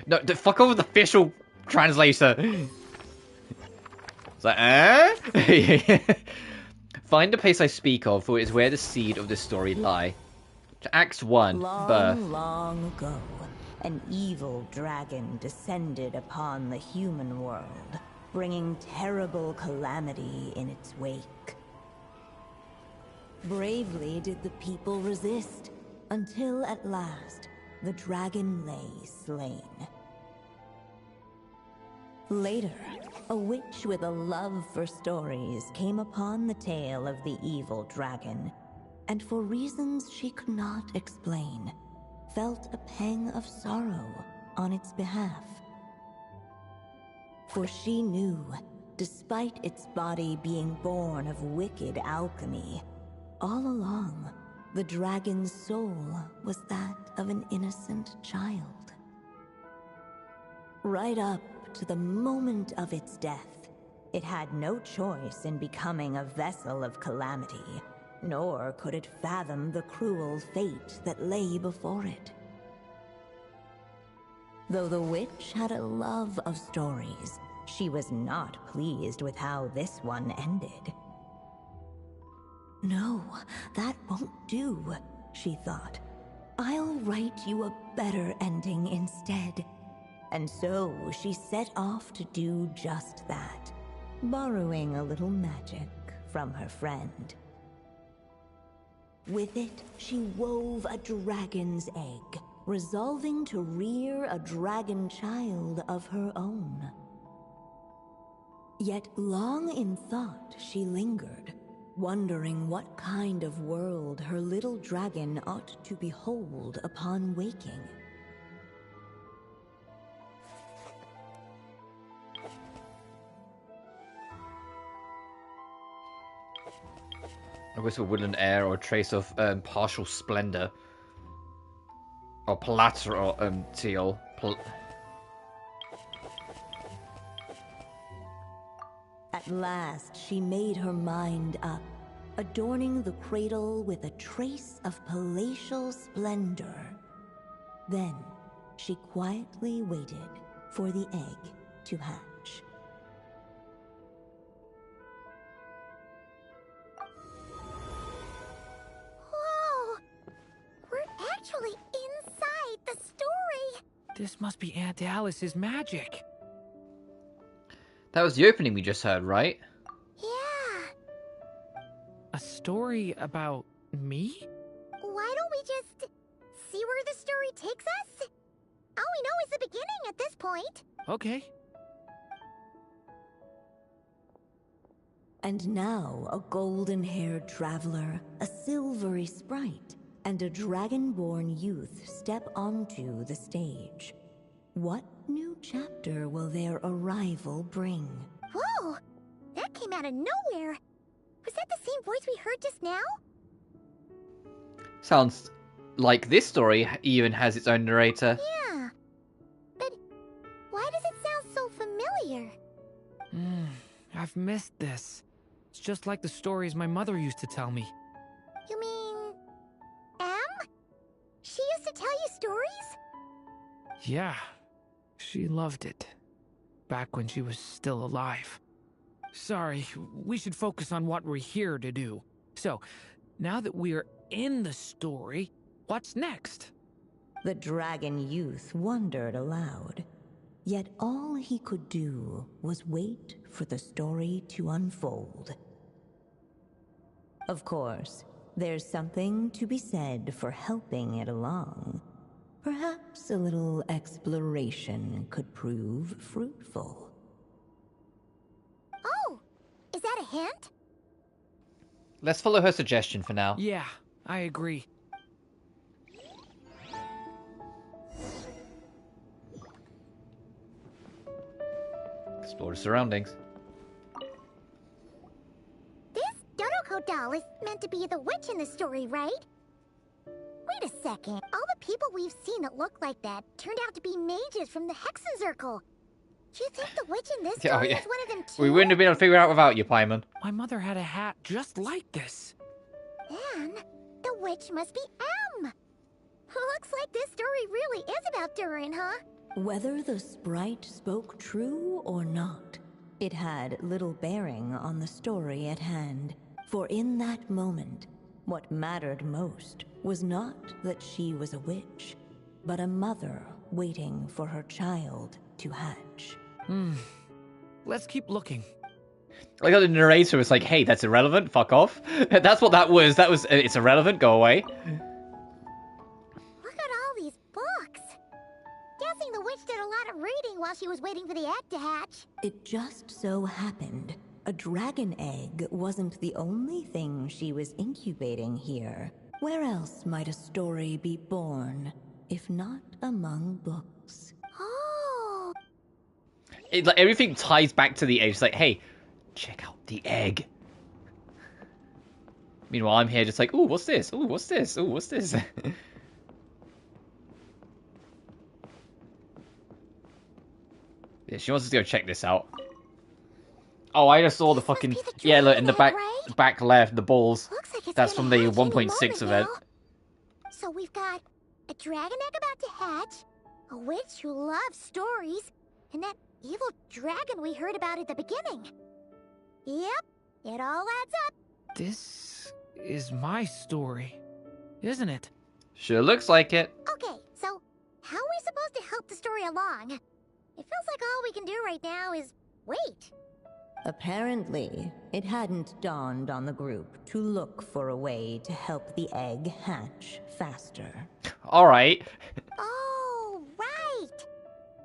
No, fuck over the official translator. It's like, eh? Find the place I speak of, for it is where the seed of this story lie. Acts 1, birth. Long ago, an evil dragon descended upon the human world, bringing terrible calamity in its wake. Bravely did the people resist, until at last, the dragon lay slain. Later, a witch with a love for stories came upon the tale of the evil dragon, and for reasons she could not explain, felt a pang of sorrow on its behalf. For she knew, despite its body being born of wicked alchemy, all along, the dragon's soul was that of an innocent child. Right up to the moment of its death, it had no choice in becoming a vessel of calamity, nor could it fathom the cruel fate that lay before it. Though the witch had a love of stories, she was not pleased with how this one ended. No, that won't do, she thought. I'll write you a better ending instead. And so she set off to do just that, borrowing a little magic from her friend. With it, she wove a dragon's egg, resolving to rear a dragon child of her own. Yet long in thought she lingered, wondering what kind of world her little dragon ought to behold upon waking. A wisp of woodland air or a trace of partial splendor. Or platter or teal. At last she made her mind up, adorning the cradle with a trace of palatial splendor. Then she quietly waited for the egg to hatch. Actually inside the story. This must be Aunt Alice's magic. That was the opening we just heard, right? Yeah. A story about me? Why don't we just see where the story takes us? All we know is the beginning at this point. Okay. And now a golden-haired traveler, a silvery sprite, and a dragon-born youth step onto the stage. What new chapter will their arrival bring? Whoa! That came out of nowhere! Was that the same voice we heard just now? Sounds like this story even has its own narrator. Yeah. But why does it sound so familiar? I've missed this. It's just like the stories my mother used to tell me. You mean... Em? She used to tell you stories? Yeah, she loved it. Back when she was still alive. Sorry, we should focus on what we're here to do. So, now that we're in the story, what's next? The dragon youth wondered aloud. Yet all he could do was wait for the story to unfold. Of course, there's something to be said for helping it along. Perhaps a little exploration could prove fruitful. Oh, is that a hint? Let's follow her suggestion for now. Yeah, I agree. Explore the surroundings. This Dodoko doll is meant to be the witch in the story, right? Wait a second. All the people we've seen that look like that turned out to be mages from the Hexen Do you think the witch in this story is one of them too? We wouldn't have been able to figure it out without you, Paimon. My mother had a hat just like this. Then the witch must be M. Looks like this story really is about Durin, huh? Whether the sprite spoke true or not, it had little bearing on the story at hand. For in that moment, what mattered most was not that she was a witch, but a mother waiting for her child to hatch. Let's keep looking. Like the narrator was like, hey, that's irrelevant, fuck off. That's what that was. It's irrelevant, go away. Look at all these books. Guessing the witch did a lot of reading while she was waiting for the egg to hatch. It just so happened a dragon egg wasn't the only thing she was incubating here. Where else might a story be born, if not among books? Oh. Like, everything ties back to the egg. It's like, hey, check out the egg. Meanwhile, I'm here just like, ooh, what's this? Ooh, what's this? Ooh, what's this? Yeah, she wants us to go check this out. Oh, I just saw the fucking... Yeah, look, in the back left, the balls. Like that's from the 1.6 event. So we've got a dragon egg about to hatch, a witch who loves stories, and that evil dragon we heard about at the beginning. Yep, it all adds up. This is my story, isn't it? Sure looks like it. Okay, so how are we supposed to help the story along? It feels like all we can do right now is wait. Apparently, it hadn't dawned on the group to look for a way to help the egg hatch faster. Alright. Oh, right!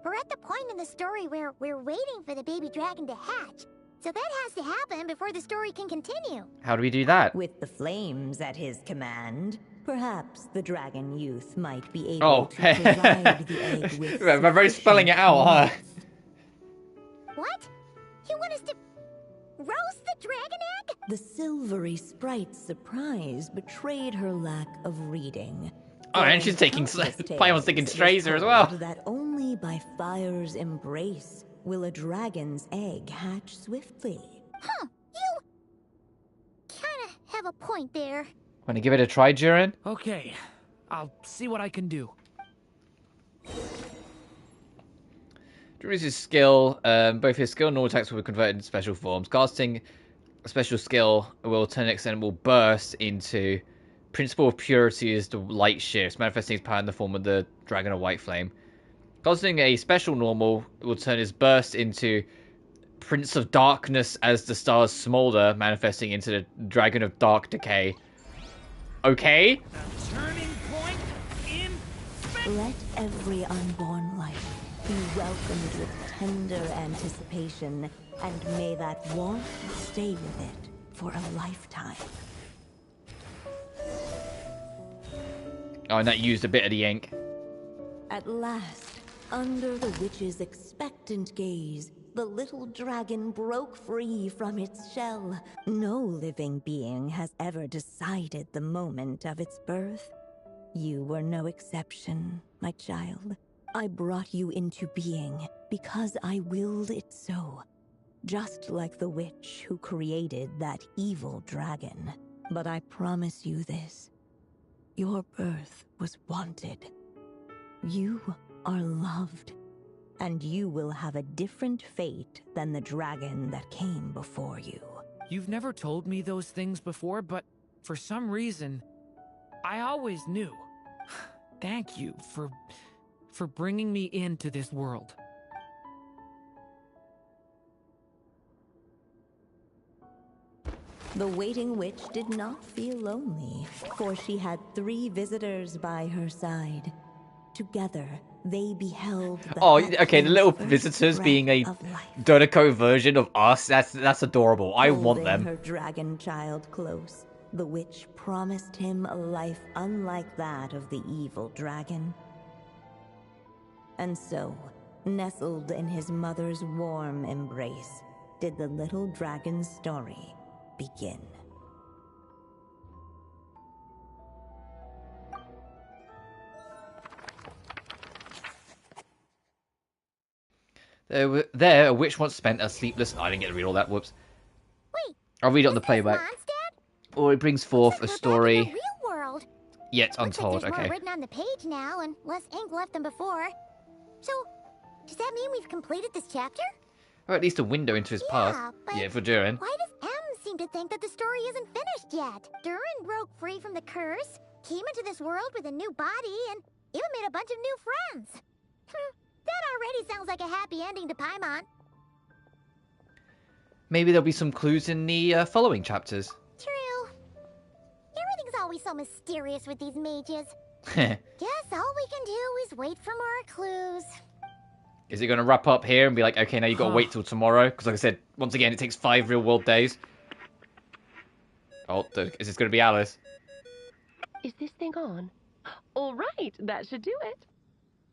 We're at the point in the story where we're waiting for the baby dragon to hatch. So that has to happen before the story can continue. How do we do that? With the flames at his command, perhaps the dragon youth might be able to provide the egg with... We're very spelling it out, huh? What? You want us to roast the dragon egg? The silvery sprite's surprise betrayed her lack of reading. Oh, and she's taking... Paimon's taking Strazer as well. That only by fire's embrace will a dragon's egg hatch swiftly. Huh, you kinda have a point there. Wanna give it a try, Durin? Okay, I'll see what I can do. Durin's his skill, both his skill and all attacks will be converted into special forms. Casting a special skill will turn an extendable burst into Principle of Purity as the light shifts, manifesting his power in the form of the Dragon of White Flame. Casting a special normal will turn his burst into Prince of Darkness as the stars smolder, manifesting into the Dragon of Dark Decay. Okay? The turning point in... Let every unborn life be welcomed with tender anticipation, and may that warmth stay with it for a lifetime. Oh, and that used a bit of the ink. At last, under the witch's expectant gaze, the little dragon broke free from its shell. No living being has ever decided the moment of its birth. You were no exception, my child. I brought you into being because I willed it so. Just like the witch who created that evil dragon. But I promise you this. Your birth was wanted. You are loved. And you will have a different fate than the dragon that came before you. You've never told me those things before, but for some reason, I always knew. Thank you for bringing me into this world. The waiting witch did not feel lonely, for she had 3 visitors by her side. Together, they beheld the okay, the little hatchling visitors first being a breath of life. Dodeko version of us, that's adorable. I want Holding them. her dragon child close, the witch promised him a life unlike that of the evil dragon. And so, nestled in his mother's warm embrace, did the little dragon's story begin. There, a witch once spent a sleepless... I didn't get to read all that, whoops. Wait, I'll read it on the this playback. Mondstadt? Or it brings forth a We're back in story the real world. yet Looks like untold. there's more Okay. written on the page now and less ink left than before. So, does that mean we've completed this chapter? Or at least a window into his past. but Yeah, for Durin. why does M seem to think that the story isn't finished yet? Durin broke free from the curse, came into this world with a new body, and even made a bunch of new friends. That already sounds like a happy ending to Paimon. Maybe there'll be some clues in the following chapters. True. Everything's always so mysterious with these mages. Is Guess all we can do is wait for more clues. it going to wrap up here and be like, okay, now you got to wait till tomorrow? Because like I said, once again, it takes 5 real-world days. Oh, is this going to be Alice? Is this thing on? All right, that should do it.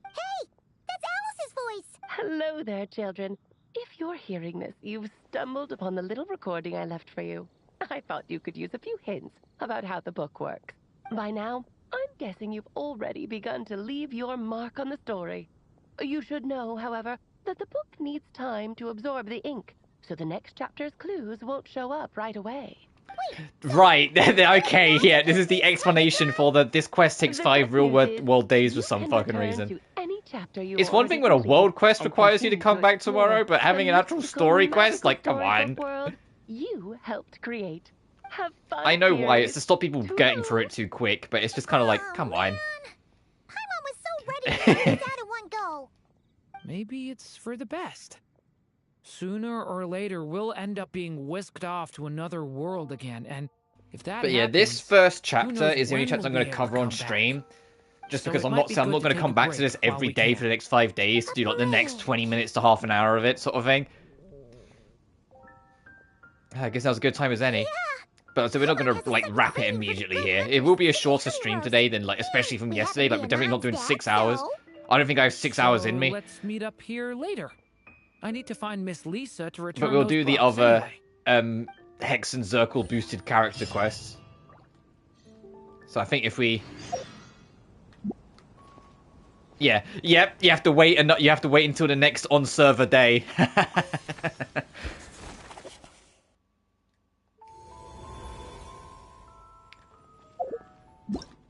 Hey! That's Alice's voice! Hello there, children. If you're hearing this, you've stumbled upon the little recording I left for you. I thought you could use a few hints about how the book works. By now, I'm guessing you've already begun to leave your mark on the story. You should know, however, that the book needs time to absorb the ink, so the next chapter's clues won't show up right away. Right, okay, yeah, this is the explanation for this quest takes The 5 good news is real-world days for you some can fucking return reason. to any chapter you It's one already thing when a completed world quest and requires you to continue come back explore tomorrow, but having the an actual mystical, story quest, magical like, come storybook on. world you helped create. Have fun. I know why, it's dears. to stop people getting through it too quick, but it's just kind of like, come on. Paimon was so ready to finish this out in one go. Maybe it's for the best. Sooner or later, we'll end up being whisked off to another world again, and if that But yeah, happens, this first who chapter knows is the only when chapter I'm we'll going be to able cover on come back. stream. Just So because it I'm might not be saying I'm good not to going to take come a back to break this while every we day can. for the next 5 days to do like the next 20 minutes to half an hour of it, sort of thing. I guess that was a good time as any. But so we're not going to like wrap it immediately here. It will be a shorter stream today than like, especially from yesterday. Like we're definitely not doing 6 hours. I don't think I have 6 hours in me. Let's meet up here later. I need to find Miss Lisa to return But we'll those do the books other anyway. Hex and Zircle boosted character quests. So I think if we... Yeah, yep, you have to wait and you have to wait until the next on server day.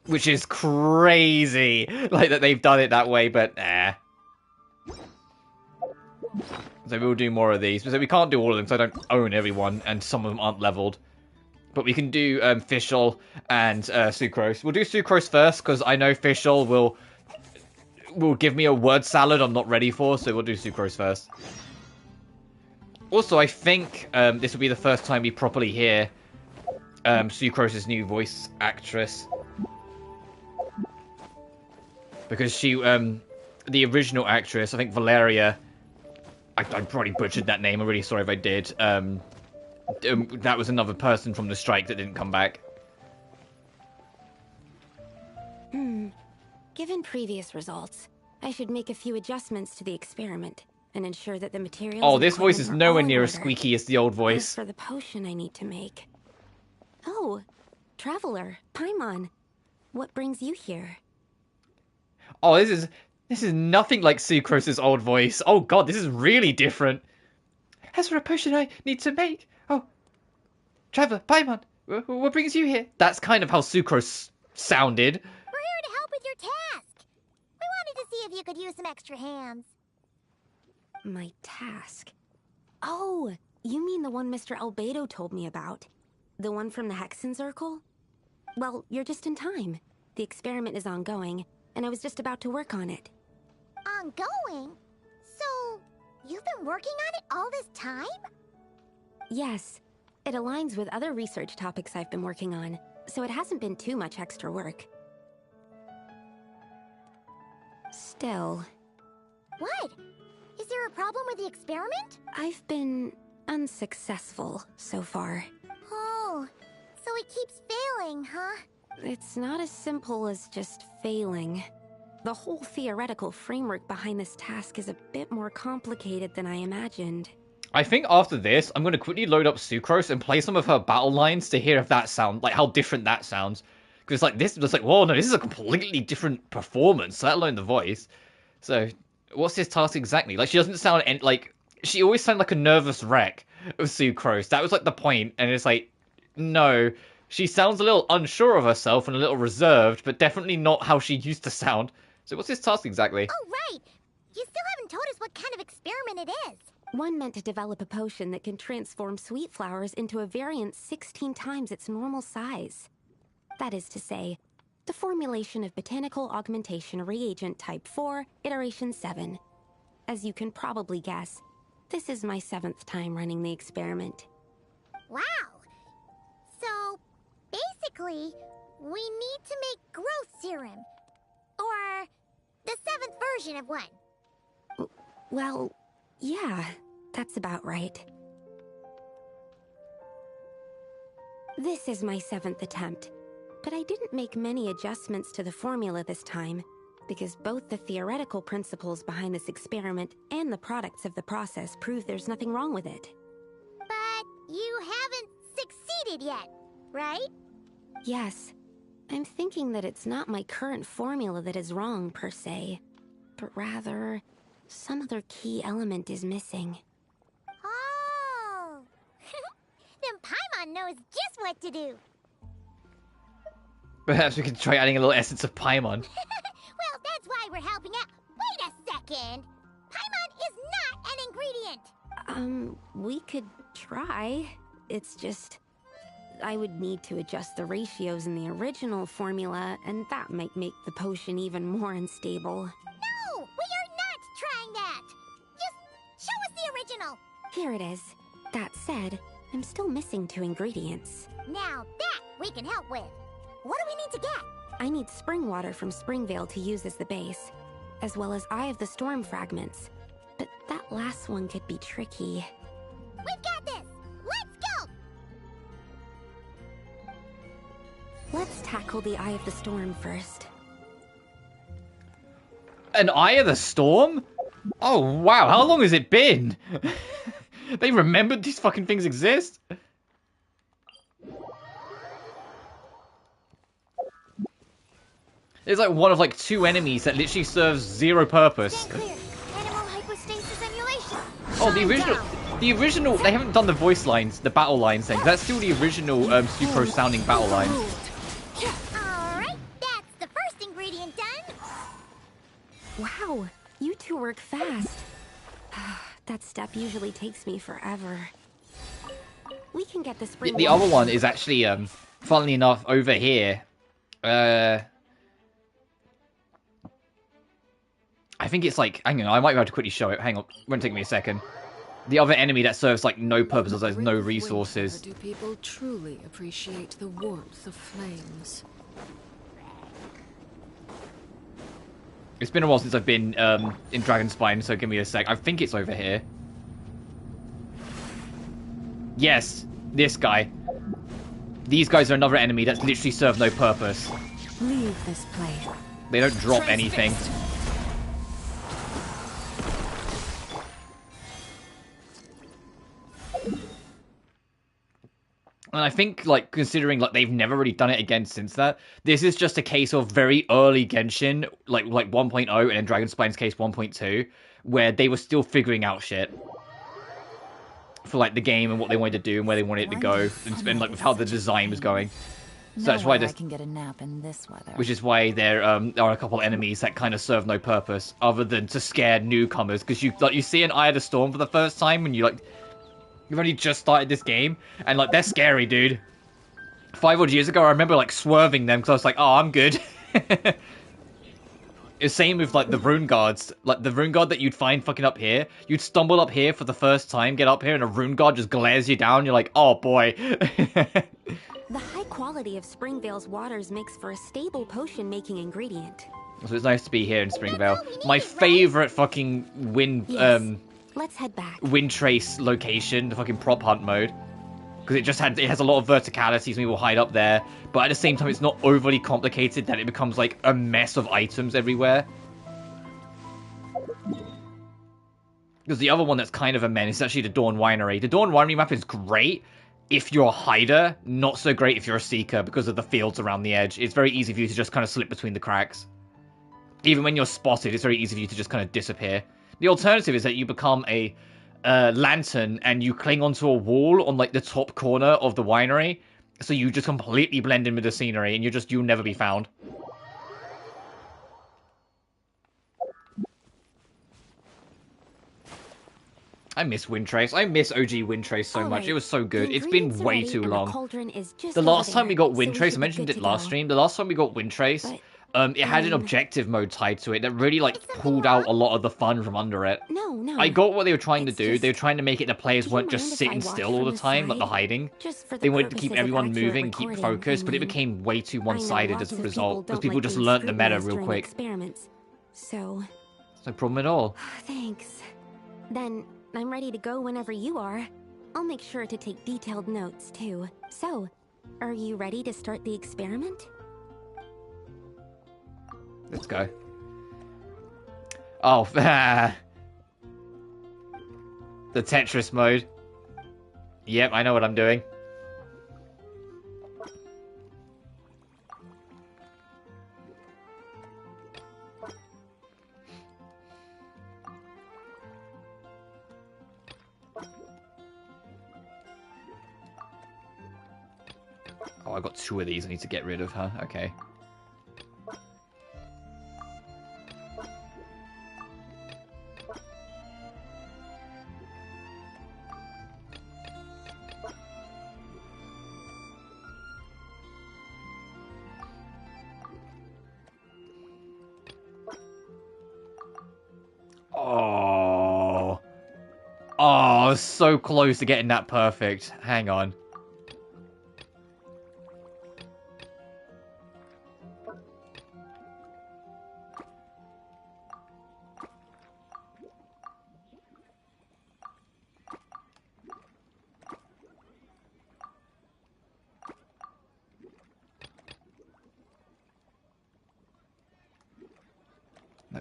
Which is crazy, like that they've done it that way, but So we'll do more of these. So we can't do all of them, because I don't own everyone, and some of them aren't leveled. But we can do Fischl and Sucrose. We'll do Sucrose first, because I know Fischl will give me a word salad I'm not ready for, so we'll do Sucrose first. Also, I think this will be the first time we properly hear Sucrose's new voice actress. Because she, the original actress, I think Valeria, I probably butchered that name, I'm really sorry if I did. That was another person from the strike that didn't come back. Given previous results, I should make a few adjustments to the experiment and ensure that the materials. Oh, and this voice is equipment are nowhere all near in as order. squeaky as the old As voice. for the potion I need to make. Oh, Traveler, Paimon, what brings you here? Oh, this is nothing like Sucrose's old voice. Oh god, this is really different. As for a potion I need to make. Oh, Traveler, Paimon, what brings you here? That's kind of how Sucrose sounded. We're here to help with your task. We wanted to see if you could use some extra hands. My task. Oh, you mean the one Mr. Albedo told me about? The one from the Hexen Circle? Well, you're just in time. The experiment is ongoing, and I was just about to work on it. Ongoing? So, you've been working on it all this time? Yes. It aligns with other research topics I've been working on, so it hasn't been too much extra work. Still... What? Is there a problem with the experiment? I've been unsuccessful so far. Oh, so it keeps failing, huh? It's not as simple as just failing. The whole theoretical framework behind this task is a bit more complicated than I imagined. I think after this, I'm going to quickly load up Sucrose and play some of her battle lines to hear if that sound, like how different that sounds. Because like this was like, whoa, no, this is a completely different performance, let alone the voice. So, what's this task exactly? Like, she doesn't sound like, she always sounded like a nervous wreck of Sucrose. That was like the point, and it's like, no, she sounds a little unsure of herself and a little reserved, but definitely not how she used to sound. So, what's this task exactly? Oh, right! You still haven't told us what kind of experiment it is. One meant to develop a potion that can transform sweet flowers into a variant 16 times its normal size. That is to say, the formulation of botanical augmentation reagent type 4, iteration 7. As you can probably guess, this is my 7th time running the experiment. Wow! So, basically, we need to make growth serum. Or the 7th version of one. Well, yeah, that's about right. This is my 7th attempt, but I didn't make many adjustments to the formula this time, because both the theoretical principles behind this experiment and the products of the process prove there's nothing wrong with it. But you haven't succeeded yet, right? Yes, I'm thinking that it's not my current formula that is wrong, per se, but rather, some other key element is missing. Oh! Then Paimon knows just what to do. Perhaps we could try adding a little essence of Paimon. Well, that's why we're helping out. Wait a second! Paimon is not an ingredient! We could try. It's just... I would need to adjust the ratios in the original formula, and that might make the potion even more unstable. No! We are not trying that! Just show us the original! Here it is. That said, I'm still missing 2 ingredients. Now that we can help with. What do we need to get? I need spring water from Springvale to use as the base, as well as Eye of the Storm fragments. But that last one could be tricky. We've got this! Let's go! Let's tackle the Eye of the Storm first. An Eye of the Storm? Oh, wow, how long has it been? They remembered these fucking things exist? It's like one of like 2 enemies that literally serves 0 purpose. Stand clear. Animal hypostasis emulation. Oh, the original, they haven't done the voice lines, the battle lines thing. That's still the original Sucrose sounding battle lines. Alright, that's the first ingredient done. Wow, you 2 work fast. That step usually takes me forever. We can get the spring The other one is actually, funnily enough, over here. I think it's like, hang on, I might be able to quickly show it. Hang on, won't take me a second. The other enemy that serves like no purpose, as there's no resources. Do people truly appreciate the warmth of flames? It's been a while since I've been in Dragonspine, so give me a sec. I think it's over here. Yes, this guy. These guys are another enemy that's literally serve no purpose. Leave this place. They don't drop anything. And I think, like, considering, like, they've never really done it again since that, this is just a case of very early Genshin, like 1.0, and in Dragonspine's case 1.2, where they were still figuring out shit for, like, the game and what they wanted to do and where they wanted it to go, and like, with how the design was going. So that's why I can get a nap in this weather. which is why there are a couple enemies that kind of serve no purpose other than to scare newcomers, because you see an Eye of the Storm for the first time and you've only just started this game, and, like, they're scary, dude. 5 odd years ago, I remember, like, swerving them, because I was like, oh, I'm good. It's same with like the rune guards. Like the rune guard that you'd find fucking up here. You'd stumble up here for the first time, get up here, and a rune guard just glares you down. You're like, oh boy. The high quality of Springvale's waters makes for a stable potion-making ingredient. So it's nice to be here in Springvale. My favorite fucking wind Let's head back. wind trace location, the fucking prop hunt mode. Because it has a lot of verticality, so we will hide up there. But at the same time, it's not overly complicated that it becomes like a mess of items everywhere. Because the other one that's kind of a menace is actually the Dawn Winery. The Dawn Winery map is great if you're a hider, not so great if you're a seeker because of the fields around the edge. It's very easy for you to just kind of slip between the cracks. Even when you're spotted, it's very easy for you to just kind of disappear. The alternative is that you become a lantern and you cling onto a wall on like the top corner of the winery, so you just completely blend in with the scenery and you'll never be found. I miss Windtrace. I miss OG Windtrace so much. It was so good. It's been way too long. The last time we got Windtrace, I mentioned it last stream. The last time we got Windtrace, it had an objective mode tied to it that really like pulled out a lot of the fun from under it. No. I got what they were trying to do. They were trying to make it the players weren't just sitting still all the time, like the hiding. They wanted to keep everyone moving, keep focused, but it became way too one-sided as a result because people just learnt the meta real quick. So, no problem at all. Thanks. Then I'm ready to go whenever you are. I'll make sure to take detailed notes too. So, are you ready to start the experiment? Let's go. Oh, the Tetris mode. Yep, I know what I'm doing. Oh, I got 2 of these I need to get rid of, huh? Okay. Oh. Oh, I was so close to getting that perfect. Hang on.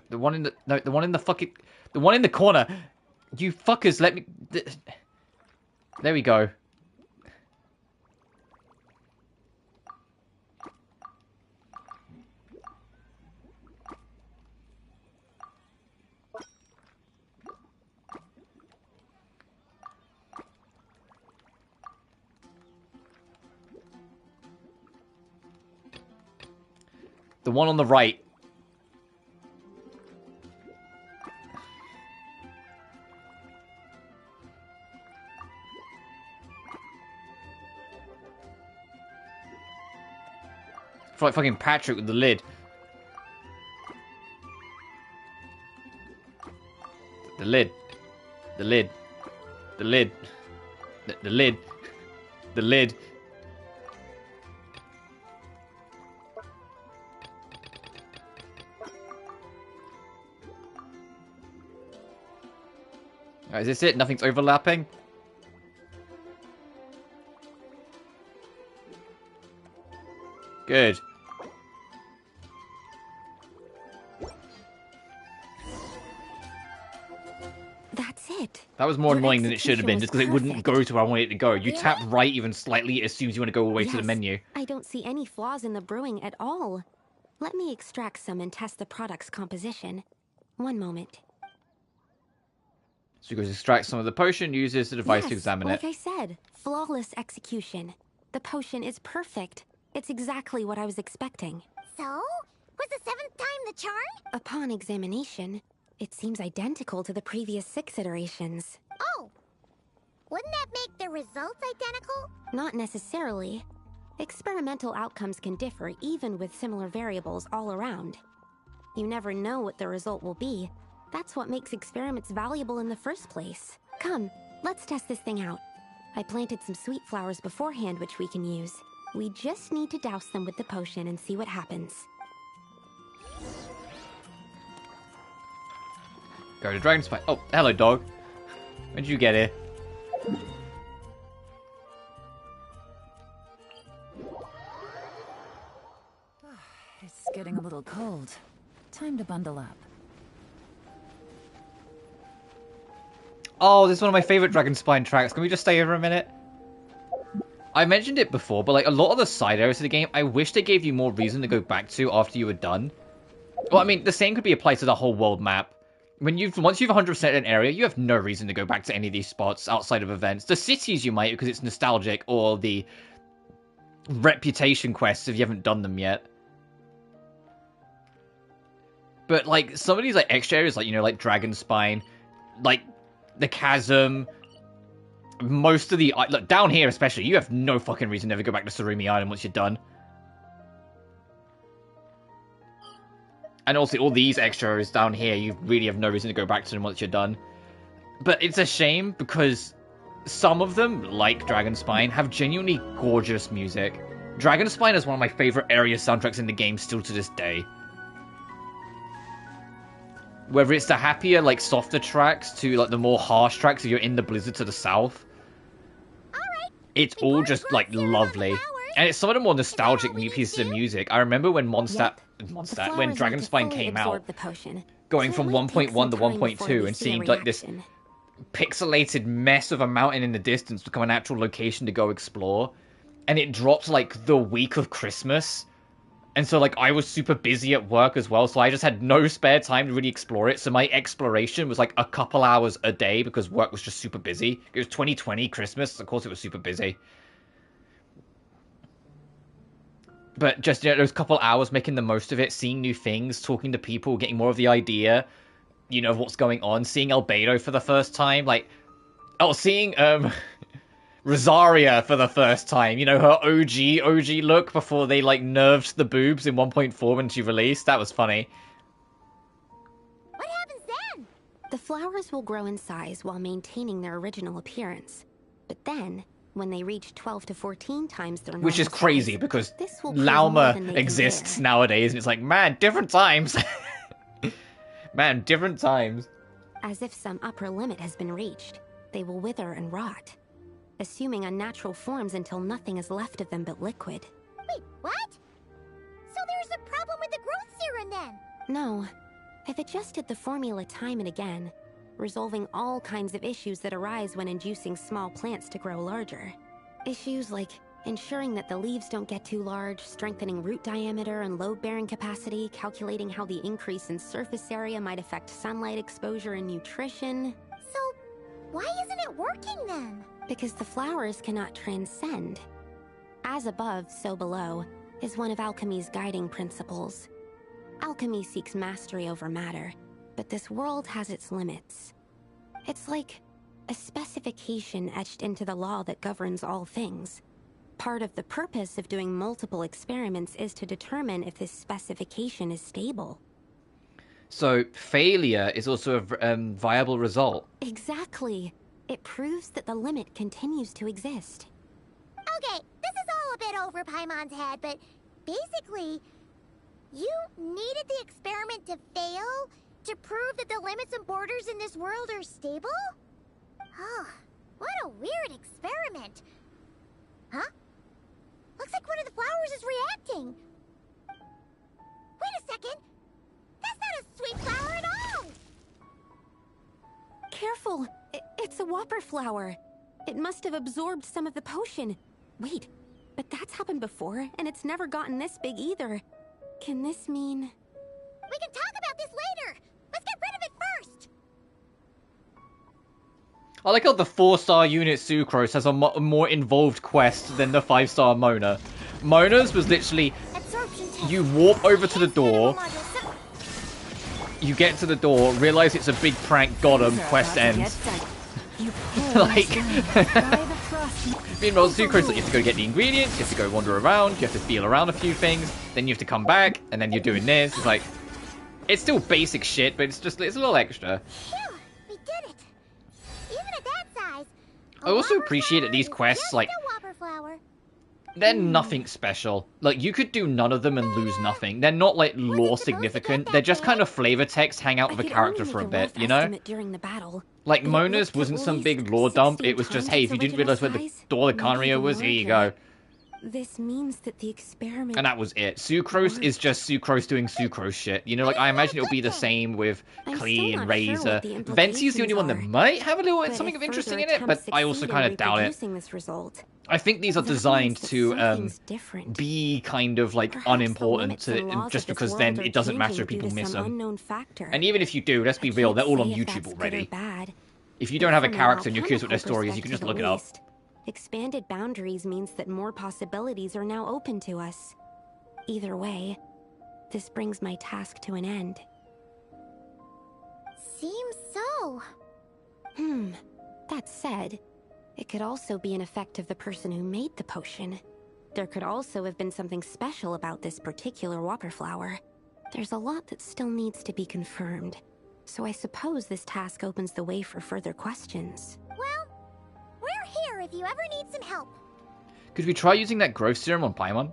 The one in the the one in the corner. You fuckers, let me. There we go. The one on the right. It's like fucking Patrick with the lid. The lid. The lid. The lid. The lid. The lid. Alright, is this it? Nothing's overlapping? Good. That's it. That was more Your annoying than it should have been, execution just because it was wouldn't go to where I wanted it to go. You tap right even slightly as soon as you want to go all the way to the menu. I don't see any flaws in the brewing at all. Let me extract some and test the product's composition. One moment. So you go to extract some of the potion, uses the device to examine like it. I said, flawless execution. The potion is perfect. It's exactly what I was expecting. So? Was the 7th time the charm? Upon examination, it seems identical to the previous 6 iterations. Oh! Wouldn't that make the results identical? Not necessarily. Experimental outcomes can differ even with similar variables all around. You never know what the result will be. That's what makes experiments valuable in the first place. Come, let's test this thing out. I planted some sweet flowers beforehand which we can use. We just need to douse them with the potion and see what happens. Go to Dragon Spine. Oh, hello, dog. When did you get here? It's getting a little cold. Time to bundle up. Oh, this is one of my favorite Dragon Spine tracks. Can we just stay over a minute? I mentioned it before, but like a lot of the side areas of the game, I wish they gave you more reason to go back to after you were done. Well, I mean, the same could be applied to the whole world map. Once you've 100% an area, you have no reason to go back to any of these spots outside of events. The cities you might, because it's nostalgic, or the reputation quests if you haven't done them yet. But like some of these like extra areas, like, you know, like Dragon Spine, like the chasm, most of the look down here especially, you have no fucking reason to ever go back to Surumi Island once you're done. And also all these extra areas down here, you really have no reason to go back to them once you're done. But it's a shame because some of them, like Dragon Spine, have genuinely gorgeous music. Dragon Spine is one of my favorite area soundtracks in the game still to this day. Whether it's the happier, like, softer tracks to, like, the more harsh tracks if you're in the blizzard to the south. It's all just, like, lovely. And it's some of the more nostalgic new pieces of music. I remember when when Dragon Spine came out, going from 1.1 to 1.2 and seeing, like, this pixelated mess of a mountain in the distance become an actual location to go explore. And it dropped, like, the week of Christmas. And so, like, I was super busy at work as well, so I just had no spare time to really explore it. So my exploration was, like, a couple hours a day because work was just super busy. It was 2020 Christmas, of course it was super busy. But just, you know, those couple hours making the most of it, seeing new things, talking to people, getting more of the idea, you know, of what's going on. Seeing Albedo for the first time, like... Oh, seeing, Rosaria for the first time, you know, her OG look before they, like, nerfed the boobs in 1.4 when she released. That was funny. What happens then? The flowers will grow in size while maintaining their original appearance. But then, when they reach 12 to 14 times their normal Which is crazy, size, because this will prove more Lauma than they exists can nowadays, and it's like, man, different times. Man, different times. bear. As if some upper limit has been reached, they will wither and rot, assuming unnatural forms until nothing is left of them but liquid. Wait, what? So there's a problem with the growth serum then? No, I've adjusted the formula time and again, resolving all kinds of issues that arise when inducing small plants to grow larger. Issues like ensuring that the leaves don't get too large, strengthening root diameter and load-bearing capacity, calculating how the increase in surface area might affect sunlight exposure and nutrition. So, why isn't it working then? Because the flowers cannot transcend. As above, so below, is one of alchemy's guiding principles. Alchemy seeks mastery over matter, but this world has its limits. It's like a specification etched into the law that governs all things. Part of the purpose of doing multiple experiments is to determine if this specification is stable. So, failure is also a viable result. Exactly. It proves that the limit continues to exist. Okay, this is all a bit over Paimon's head, but basically, you needed the experiment to fail to prove that the limits and borders in this world are stable? Oh, what a weird experiment. Huh? Looks like one of the flowers is reacting. Wait a second. That's not a sweet flower at all. Careful! It's a whopper flower. It must have absorbed some of the potion. Wait, but that's happened before, and it's never gotten this big either. Can this mean... We can talk about this later. Let's get rid of it first. I like how the 4-star unit Sucrose has a more involved quest than the 5-star Mona. Mona's was literally, you warp over to the door, you get to the door, realize it's a big prank, got him, quest ends. Like, meanwhile, Sucrose, like, you have to go get the ingredients, you have to go wander around, you have to feel around a few things, then you have to come back, and then you're doing this. It's like, It's still basic shit, but it's a little extra. Phew, we did it. Even at that size. I also appreciate that these quests, like, they're nothing special. Like, you could do none of them and lose nothing. They're not, like, lore significant. They're just kind of flavor text, hang out with a character for a bit, you know? During the battle. Like, Mona's wasn't some big lore dump. It was just, hey, if you didn't realize where the door of the Conrio was, here you go. This means that the experiment... And that was it. Sucrose is just Sucrose doing Sucrose shit. You know, like, I imagine it'll be the same with Klee and Razor. Venti's the only one that might have a little something of interesting in it, but I also kind of doubt it. I think these are designed to be kind of, like, unimportant just because then it doesn't matter if people miss them. And even if you do, let's be real, they're all on YouTube already. If you don't have a character and you're curious what their story is, you can just look it up. Expanded boundaries means that more possibilities are now open to us. Either way, this brings my task to an end. Seems so. That said, it could also be an effect of the person who made the potion. There could also have been something special about this particular whopper flower. There's a lot that still needs to be confirmed, so I suppose this task opens the way for further questions. Well, we're here if you ever need some help. Could we try using that growth serum on Paimon?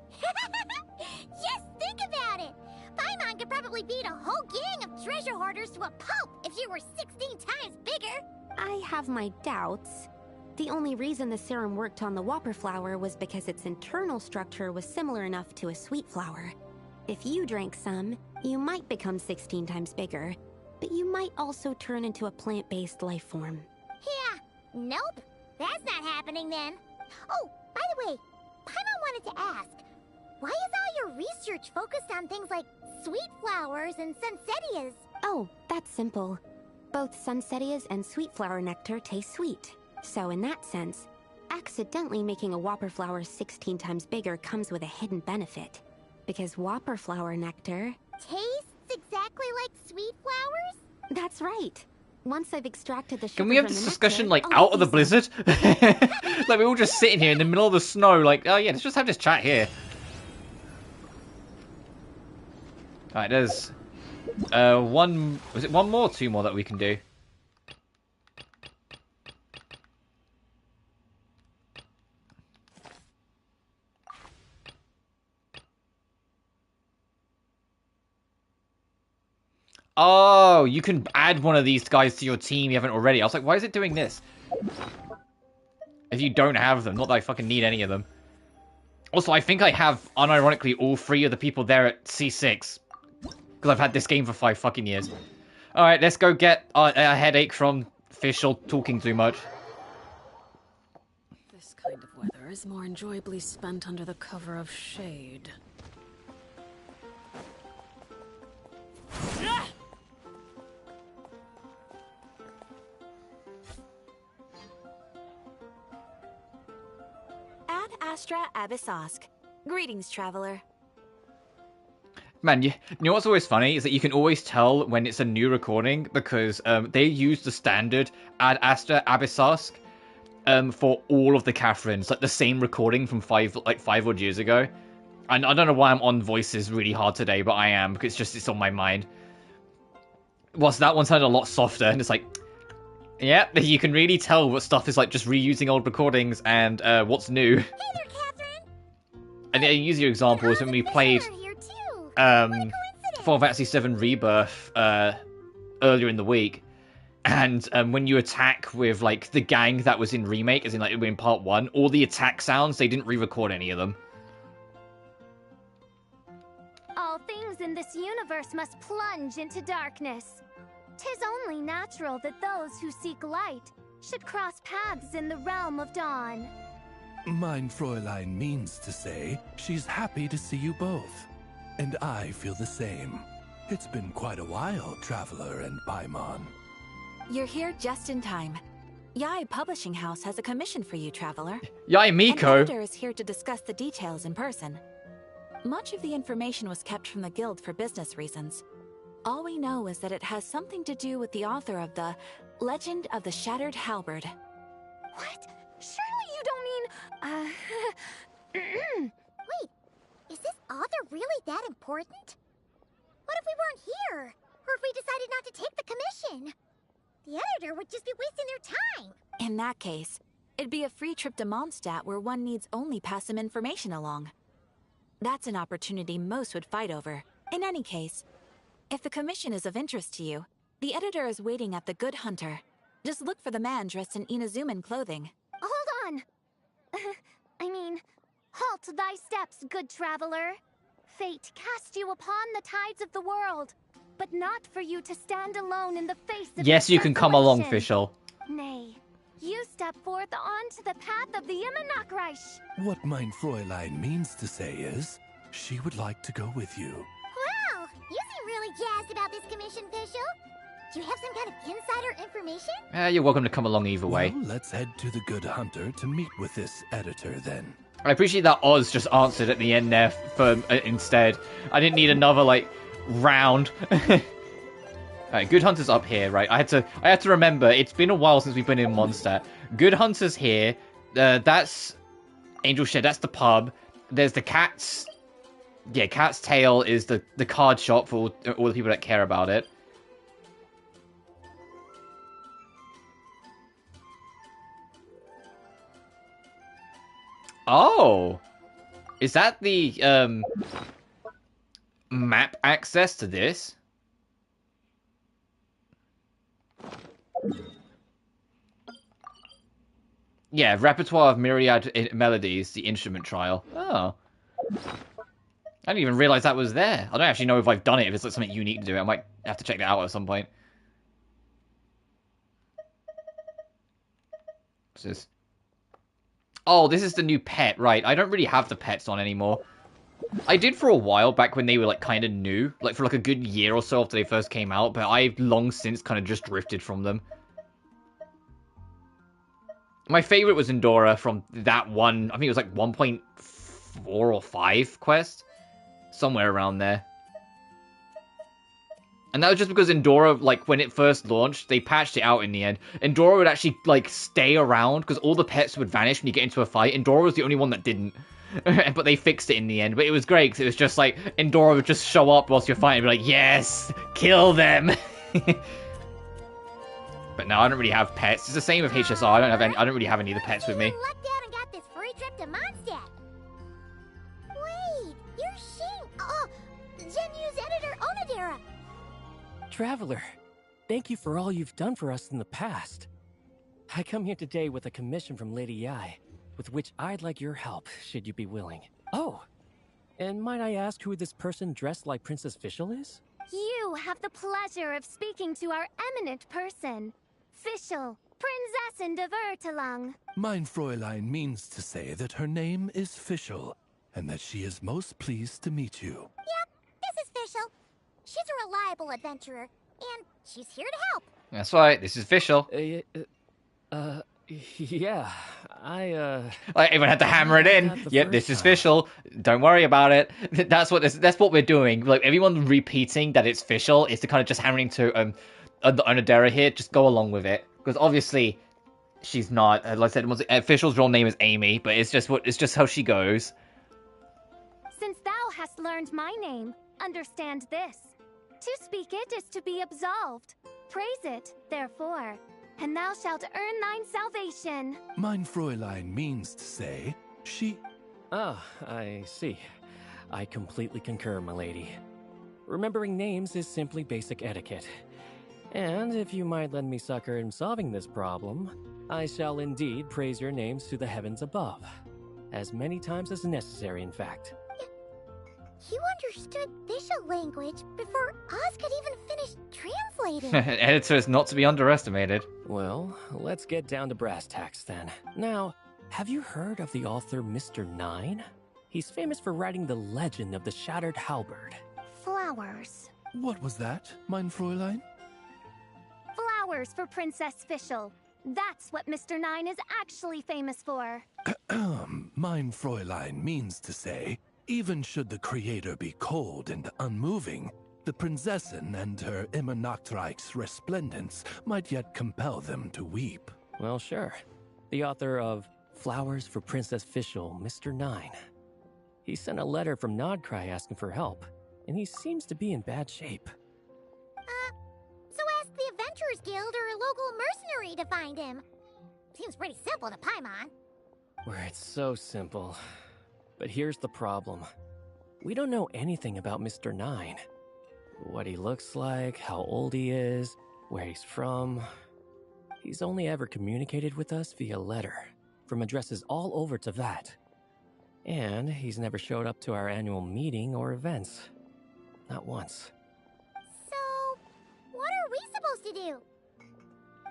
Yes, think about it. Paimon could probably beat a whole gang of treasure hoarders to a pulp if she were 16 times bigger. I have my doubts. The only reason the serum worked on the whopper flower was because its internal structure was similar enough to a sweet flower. If you drank some, you might become 16 times bigger, but you might also turn into a plant-based life form. Yeah, nope. That's not happening then. Oh, by the way, Paimon wanted to ask, why is all your research focused on things like sweet flowers and sunsettias? Oh, that's simple. Both sunsettias and sweet flower nectar taste sweet. So in that sense, accidentally making a whopper flower 16 times bigger comes with a hidden benefit. Because whopper flower nectar... tastes exactly like sweet flowers? That's right. Once I've extracted the sugar Can we have from this the discussion, nectar, like, I'll out of the get you some. blizzard? Like, we're all just sitting here in the middle of the snow, like, oh yeah, let's just have this chat here. Alright, there's... was it one more or two more that we can do? Oh, you can add one of these guys to your team you haven't already. I was like, why is it doing this? If you don't have them. Not that I fucking need any of them. Also, I think I have, unironically, all three of the people there at C6. Because I've had this game for 5 fucking years. Alright, let's go get a headache from Fischl talking too much. This kind of weather is more enjoyably spent under the cover of shade. Ad Astra Abyssosk. Greetings, traveler. Man, you know what's always funny is that you can always tell when it's a new recording because they use the standard Ad Astra Abyssosk for all of the Catherines, like the same recording from 5 odd years ago. And I don't know why I'm on voices really hard today, but I am because it's on my mind. Whilst that one sounded a lot softer, and it's like, yeah, you can really tell what stuff is like just reusing old recordings and what's new. Hey there, Catherine! And the easier example is when we played Final Fantasy VII Rebirth earlier in the week, and when you attack with like the gang that was in Remake, as in like in part 1, all the attack sounds, they didn't re-record any of them. All things in this universe must plunge into darkness. 'Tis only natural that those who seek light should cross paths in the realm of dawn. Mein Fräulein means to say she's happy to see you both. And I feel the same. It's been quite a while, Traveler and Paimon. You're here just in time. Yai Publishing House has a commission for you, traveler. Yai An Miko! editor is here to discuss the details in person. Much of the information was kept from the guild for business reasons. All we know is that it has something to do with the author of the Legend of the Shattered Halberd. What? Surely you don't mean... Wait, is this author really that important? What if we weren't here? Or if we decided not to take the commission? The editor would just be wasting their time. In that case, it'd be a free trip to Mondstadt where one needs only pass some information along. That's an opportunity most would fight over. In any case, if the commission is of interest to you, the editor is waiting at the Good Hunter. Just look for the man dressed in Inazuman clothing. Hold on! Halt thy steps, good traveler. Fate cast you upon the tides of the world, but not for you to stand alone in the face of Yes, you can come along, Fischl. Nay, you step forth onto the path of the Immernachtreich. What mein Fräulein means to say is, she would like to go with you. Wow, you seem really jazzed about this commission, Fischl. Do you have some kind of insider information? You're welcome to come along either way. Well, let's head to the Good Hunter to meet with this editor then. I appreciate that Oz just answered at the end there for instead. I didn't need another round. Alright, Good Hunter's up here, right? I had to remember. It's been a while since we've been in Mondstadt. Good Hunter's here. That's Angel Shed. That's the pub. There's the Cat's. Yeah, Cat's Tail is the card shop for all the people that care about it. Oh, is that the map access to this? Yeah, repertoire of myriad melodies, the instrument trial. Oh, I didn't even realize that was there. I don't actually know if I've done it. If it's something unique to do, I might have to check that out at some point. What's this? Oh, this is the new pet, right. I don't really have the pets on anymore. I did for a while, back when they were, kind of new. For, a good year or so after they first came out. But I've long since kind of just drifted from them. My favorite was Endora from that one. I think it was, 1.4 or 5 quest. Somewhere around there. And that was just because Endora, when it first launched, they patched it out in the end. Endora would actually, stay around, because all the pets would vanish when you get into a fight. Endora was the only one that didn't. But they fixed it in the end. But it was great, because it was just Endora would just show up whilst you're fighting and be like, yes, kill them. But no, I don't really have pets. It's the same with HSR. I don't really have any of the pets with me. Lucked out and got this free trip to Mondstadt. Wait, you're Shing. Oh, Genu's editor, Onodera. Traveler, thank you for all you've done for us in the past. I come here today with a commission from Lady Yai, with which I'd like your help, should you be willing. Oh, and might I ask who this person dressed like Princess Fischl is? You have the pleasure of speaking to our eminent person, Fischl, Prinzessin de Vertalang. Mein Fräulein means to say that her name is Fischl, and that she is most pleased to meet you. Yep, this is Fischl. She's a reliable adventurer, and she's here to help. That's right, this is Fischl. Yeah, everyone had to hammer it in. Yep, this is Fischl. Don't worry about it. That's what we're doing. Everyone repeating that it's Fischl is to kind of just hammering to Onodera here. Just go along with it, because obviously she's not. Like I said, Fischl's real name is Amy, but it's just how she goes. Since thou hast learned my name, understand this. To speak it is to be absolved. Praise it, therefore, and thou shalt earn thine salvation. Mein Fräulein means to say, she... Ah, I see. I completely concur, my lady. Remembering names is simply basic etiquette. And if you might lend me succor in solving this problem, I shall indeed praise your names to the heavens above. As many times as necessary, in fact. You understood Fischl language before Oz could even finish translating. Editor is not to be underestimated. Well, let's get down to brass tacks then. Now, have you heard of the author Mr. Nine? He's famous for writing the legend of the Shattered Halberd. Flowers. What was that, mein Fräulein? Flowers for Princess Fischl. That's what Mr. Nine is actually famous for. Mein Fräulein means to say, even should the creator be cold and unmoving, the Prinzessin and her Immernachtreich's resplendence might yet compel them to weep. Well, sure. The author of Flowers for Princess Fischl, Mr. Nine. He sent a letter from Nodcry asking for help. and he seems to be in bad shape. So ask the Adventurers Guild or a local mercenary to find him. Seems pretty simple to Paimon. Where it's so simple. But here's the problem. We don't know anything about Mr. Nine. What he looks like, how old he is, where he's from. He's only ever communicated with us via letter, from addresses all over Teyvat. And he's never showed up to our annual meeting or events. Not once. So, what are we supposed to do?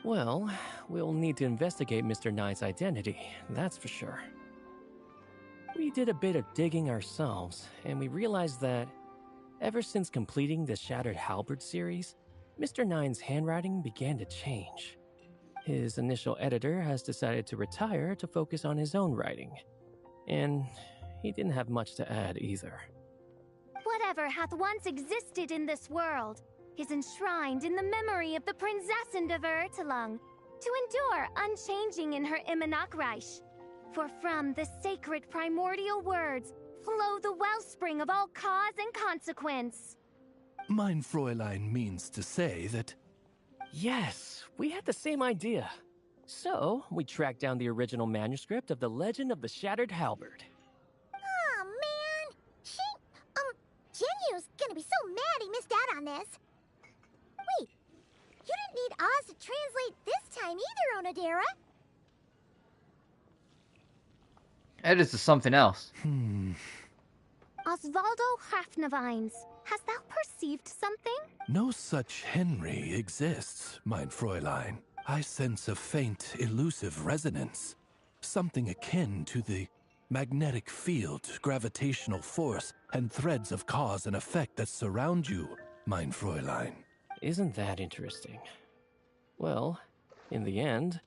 Well, we'll need to investigate Mr. Nine's identity, that's for sure. We did a bit of digging ourselves, and we realized that ever since completing the Shattered Halberd series, Mr. Nine's handwriting began to change. His initial editor has decided to retire to focus on his own writing. And he didn't have much to add either. Whatever hath once existed in this world is enshrined in the memory of the Prinzessin of Ertelung, to endure unchanging in her Immanakreich. For from the sacred primordial words flow the wellspring of all cause and consequence. Mein Fräulein means to say that... Yes, we had the same idea. So, we tracked down the original manuscript of The Legend of the Shattered Halberd. Aw, man! Genyu's gonna be so mad he missed out on this. Wait, you didn't need Oz to translate this time either, Onodera. It is something else. Osvaldo Hafnavines, hast thou perceived something? No such Henry exists, mein Fräulein. I sense a faint, elusive resonance. Something akin to the magnetic field, gravitational force, and threads of cause and effect that surround you, mein Fräulein. Isn't that interesting? Well, in the end,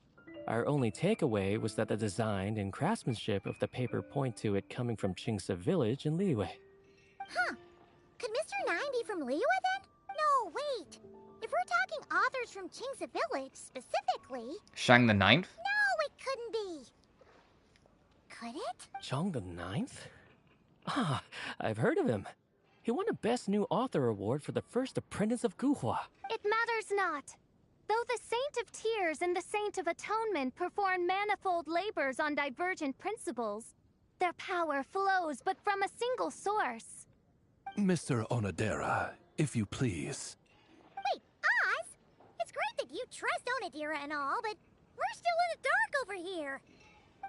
our only takeaway was that the design and craftsmanship of the paper point to it coming from Qingce village in Liyue. Huh. Could Mr. Nine be from Liyue then? No, wait. If we're talking authors from Qingce village specifically... Shang the Ninth? No, it couldn't be. Could it? Zhang the Ninth? Ah, I've heard of him. He won a Best New Author award for the first apprentice of Guhua. It matters not. Though the Saint of Tears and the Saint of Atonement perform manifold labors on divergent principles, their power flows but from a single source. Mr. Onodera, if you please. Wait, Oz? It's great that you trust Onodera and all, but we're still in the dark over here.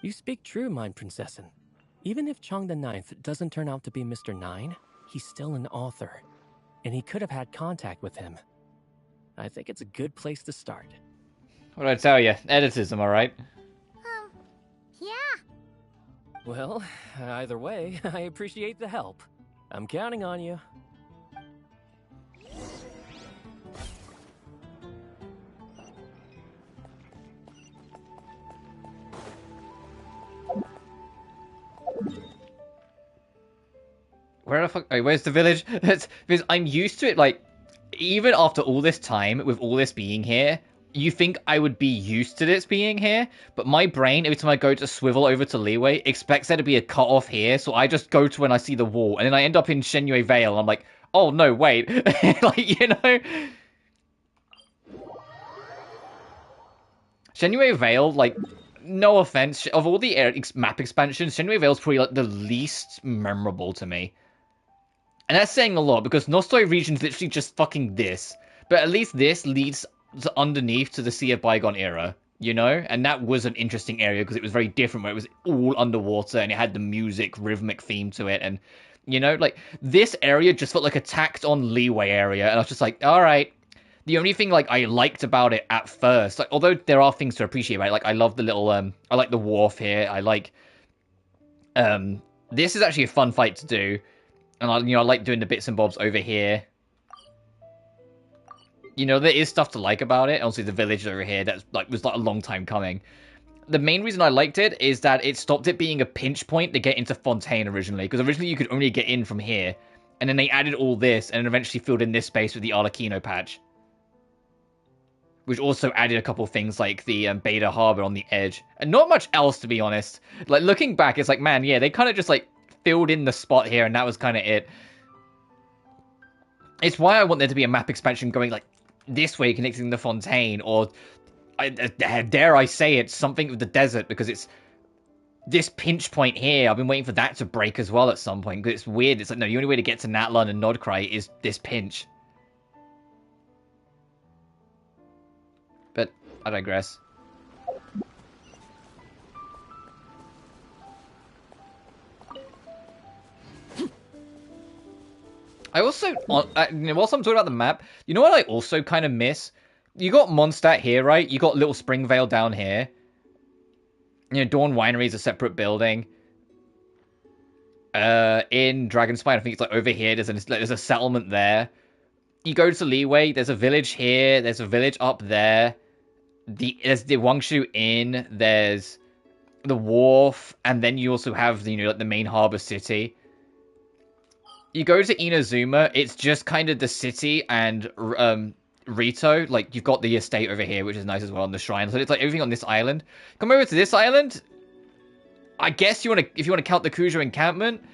You speak true, mein Prinzessin. Even if Chang the Ninth doesn't turn out to be Mr. Nine, he's still an author, and he could have had contact with him. I think it's a good place to start. What did I tell you? Editors, am I right? Yeah. Well, either way, I appreciate the help. I'm counting on you. Where the fuck? Wait, where's the village? It's because I'm used to it. Like, even after all this time, with all this being here, you think I would be used to this being here, but my brain, every time I go to swivel over to Liyue, expects there to be a cut-off here, so I just go to when I see the wall, and then I end up in Shenyue Vale, and I'm like, oh no, wait. Like, you know? Shenyue Vale, like, no offense, of all the map expansions, Shenyue Vale is probably, like, the least memorable to me. And that's saying a lot, because Nostoi region's literally just fucking this. But at least this leads to underneath to the Sea of Bygone era, you know? And that was an interesting area, because it was very different, where it was all underwater, and it had the music, rhythmic theme to it, and, you know, like, this area just felt like a tacked-on Liyue area, and I was just like, alright. The only thing, like, I liked about it at first, like, although there are things to appreciate about it, like, I love the little, I like the wharf here, I like, this is actually a fun fight to do. And I like doing the bits and bobs over here. You know, there is stuff to like about it. Also, the village over here was a long time coming. The main reason I liked it is that it stopped it being a pinch point to get into Fontaine originally. Because originally you could only get in from here. And then they added all this, and then eventually filled in this space with the Arlecchino patch. Which also added a couple things like the Beta Harbor on the edge. And not much else, to be honest. Like, looking back, it's like, man, yeah, they kind of just, like, filled in the spot here, and that was kind of it. It's why I want there to be a map expansion going, like, this way, connecting the Fontaine, or, dare I say it, something with the desert, because it's this pinch point here. I've been waiting for that to break as well at some point, because it's weird. It's like, no, the only way to get to Natlan and Nodcry is this pinch. But I digress. I also, whilst I'm talking about the map, you know what I also kind of miss? You got Mondstadt here, right? You got Little Springvale down here. You know, Dawn Winery is a separate building. In Dragonspine, I think it's like over here. There's a settlement there. You go to Leeway, there's a village here. There's a village up there. There's the Wangshu Inn. There's the wharf, and then you also have, you know, like the main harbor city. You go to Inazuma, it's just kind of the city and Rito. Like, you've got the estate over here, which is nice as well, and the shrine. So it's like everything on this island. Come over to this island. I guess if you want to count the Kujo encampment.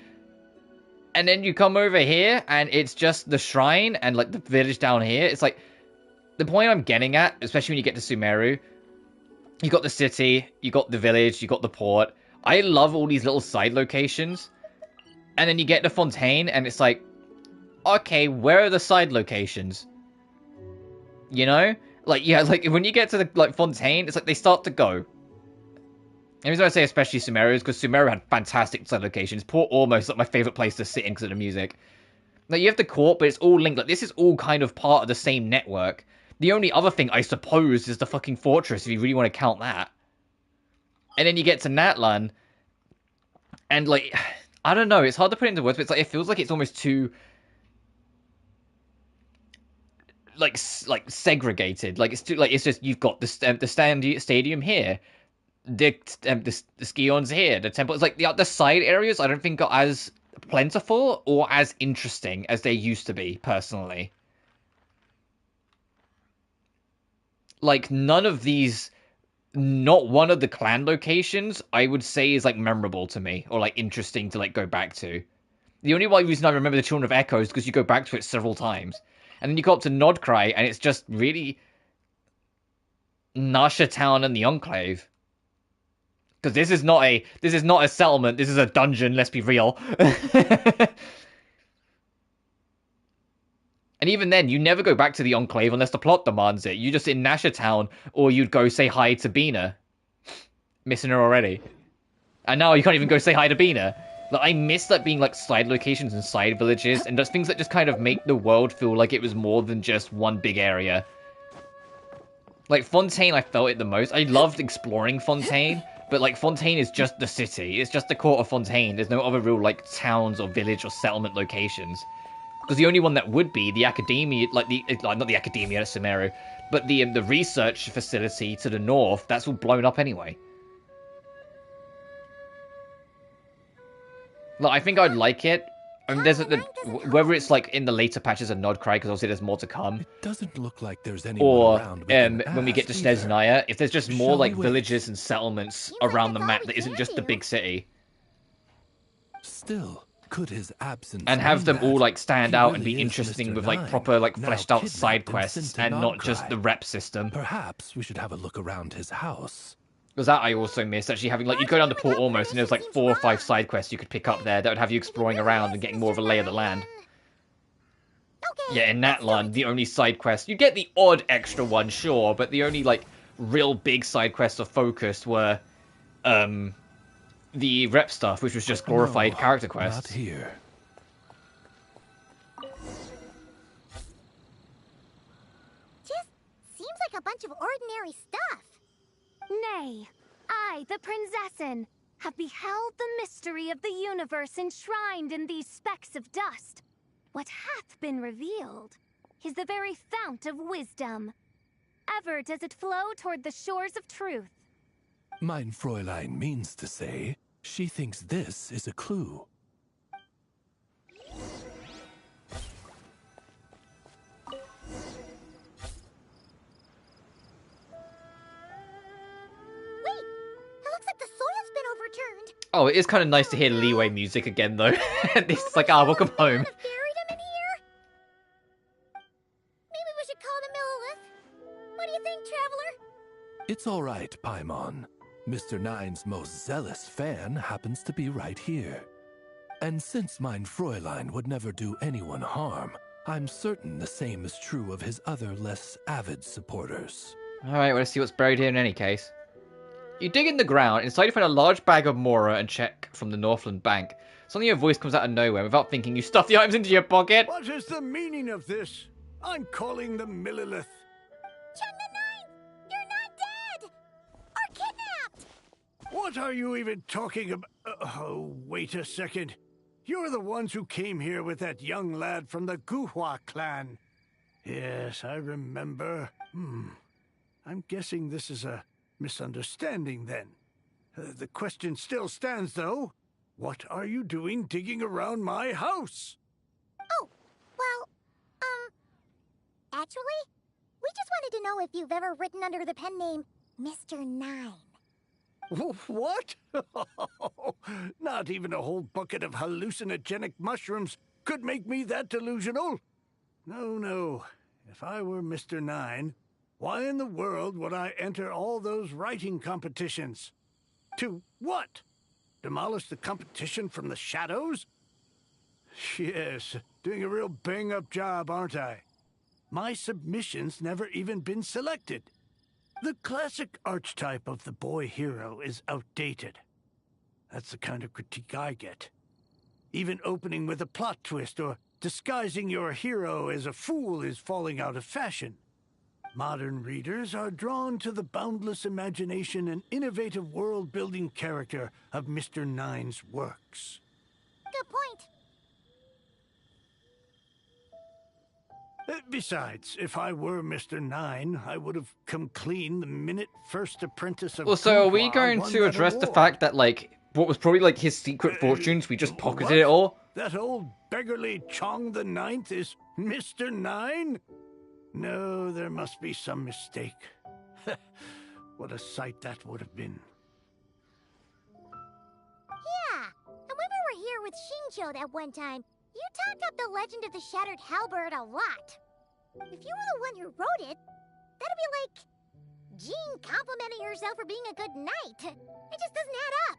And then you come over here, and it's just the shrine and, like, the village down here. It's like, the point I'm getting at, especially when you get to Sumeru, you got the city, you got the village, you got the port. I love all these little side locations. And then you get to Fontaine, and it's like, okay, where are the side locations? You know? Like, yeah, like, when you get to, like, Fontaine, it's like they start to go. And the reason I say especially Sumeru is because Sumeru had fantastic side locations. Port Ormo's like my favorite place to sit in because of the music. Like, you have the court, but it's all linked. Like, this is all kind of part of the same network. The only other thing, I suppose, is the fucking fortress, if you really want to count that. And then you get to Natlan, and, like, I don't know, it's hard to put into words, but it's like, it feels like it's almost too, like segregated. Like, it's too, like, it's just, you've got the stadium here, the Skions here, the temple. It's like the side areas I don't think are as plentiful or as interesting as they used to be, personally. Like, none of these, not one of the clan locations, I would say, is, like, memorable to me, or, like, interesting to, like, go back to. The only reason I remember the Children of Echo is because you go back to it several times. And then you go up to Nodcry, and it's just really Nasha Town and the Enclave. Because this is not a settlement, this is a dungeon, let's be real. And even then, you never go back to the Enclave unless the plot demands it. You're just in Nasha Town, or you'd go say hi to Bina. Missing her already. And now you can't even go say hi to Bina. Like, I miss that being, like, side locations and side villages, and just things that just kind of make the world feel like it was more than just one big area. Like, Fontaine, I felt it the most. I loved exploring Fontaine, but, like, Fontaine is just the city. It's just the court of Fontaine. There's no other real, like, towns or village or settlement locations. Because the only one that would be the academia, like not the academia at Sumeru, but the research facility to the north, that's all blown up anyway. Like, I think I'd like it. I mean, whether it's like in the later patches of Nodcry, because obviously there's more to come. It doesn't look like there's anyone around. Or when we get to Snezhnaya, if there's just more like villages and settlements around the map that isn't just the big city. Still. Could his absence and have them all like stand out and be interesting with like proper like fleshed out side quests and not just the rep system. Perhaps we should have a look around his house. Because that I also miss, actually having like, you go down to Port Almost and there's like 4 or 5 side quests you could pick up there that would have you exploring around and getting more of a lay of the land. Yeah, in Natlan, the only side quest, you get the odd extra one, sure, but the only like real big side quests of focus were the rep stuff, which was just glorified character quests. Not here. Just seems like a bunch of ordinary stuff. Nay, I, the Prinzessin, have beheld the mystery of the universe enshrined in these specks of dust. What hath been revealed is the very fount of wisdom. Ever does it flow toward the shores of truth. Mein Fräulein means to say, she thinks this is a clue. Wait, it looks like the soil's been overturned. Oh, it is kind of nice to hear Leeway music again, though. It's like, welcome home. Buried him in here? It's all right, Paimon. Mr. Nine's most zealous fan happens to be right here. And since mein Fräulein would never do anyone harm, I'm certain the same is true of his other less avid supporters. Alright, let's see what's buried here in any case. You dig in the ground, inside you find a large bag of Mora and check from the Northland Bank. Suddenly your voice comes out of nowhere. Without thinking, you stuff the items into your pocket. What is the meaning of this? I'm calling the Millilith. Chung the Ninth! You're not dead! Or kidnapped! What are you even talking about? Oh, wait a second. You're the ones who came here with that young lad from the Guhua clan. Yes, I remember. I'm guessing this is a misunderstanding then. The question still stands, though. What are you doing digging around my house? Oh, well, actually, we just wanted to know if you've ever written under the pen name Mr. Nine. What? Not even a whole bucket of hallucinogenic mushrooms could make me that delusional. No. If I were Mr. Nine, why in the world would I enter all those writing competitions? To what? Demolish the competition from the shadows? Yes, doing a real bang-up job, aren't I? My submission's never even been selected. The classic archetype of the boy hero is outdated. That's the kind of critique I get. Even opening with a plot twist or disguising your hero as a fool is falling out of fashion. Modern readers are drawn to the boundless imagination and innovative world-building character of Mr. Nine's works. Good point. Besides, if I were Mr. Nine, I would have come clean the minute first apprentice of Also, are we Guhua going won to that address the award. fact that, like, what was probably, like, his secret fortunes, we just pocketed it all? That old beggarly Chong the Ninth is Mr. Nine? No, there must be some mistake. What a sight that would have been. Yeah, and when we were here with Xingqiu that one time, you talked up the legend of the Shattered Halberd a lot. If you were the one who wrote it, that'd be like Jean complimenting herself for being a good knight. It just doesn't add up.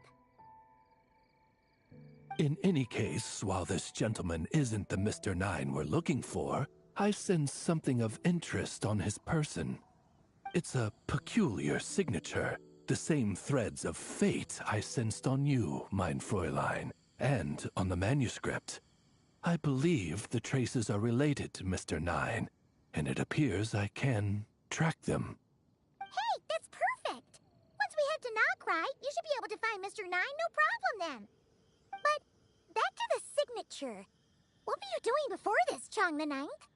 In any case, while this gentleman isn't the Mr. Nine we're looking for, I sense something of interest on his person. It's a peculiar signature, the same threads of fate I sensed on you, mein Fräulein, and on the manuscript. I believe the traces are related to Mr. Nine, and it appears I can track them. Hey, that's perfect! Once we head to Nokrai, you should be able to find Mr. Nine, no problem then. But, back to the signature. What were you doing before this, Chong the Ninth?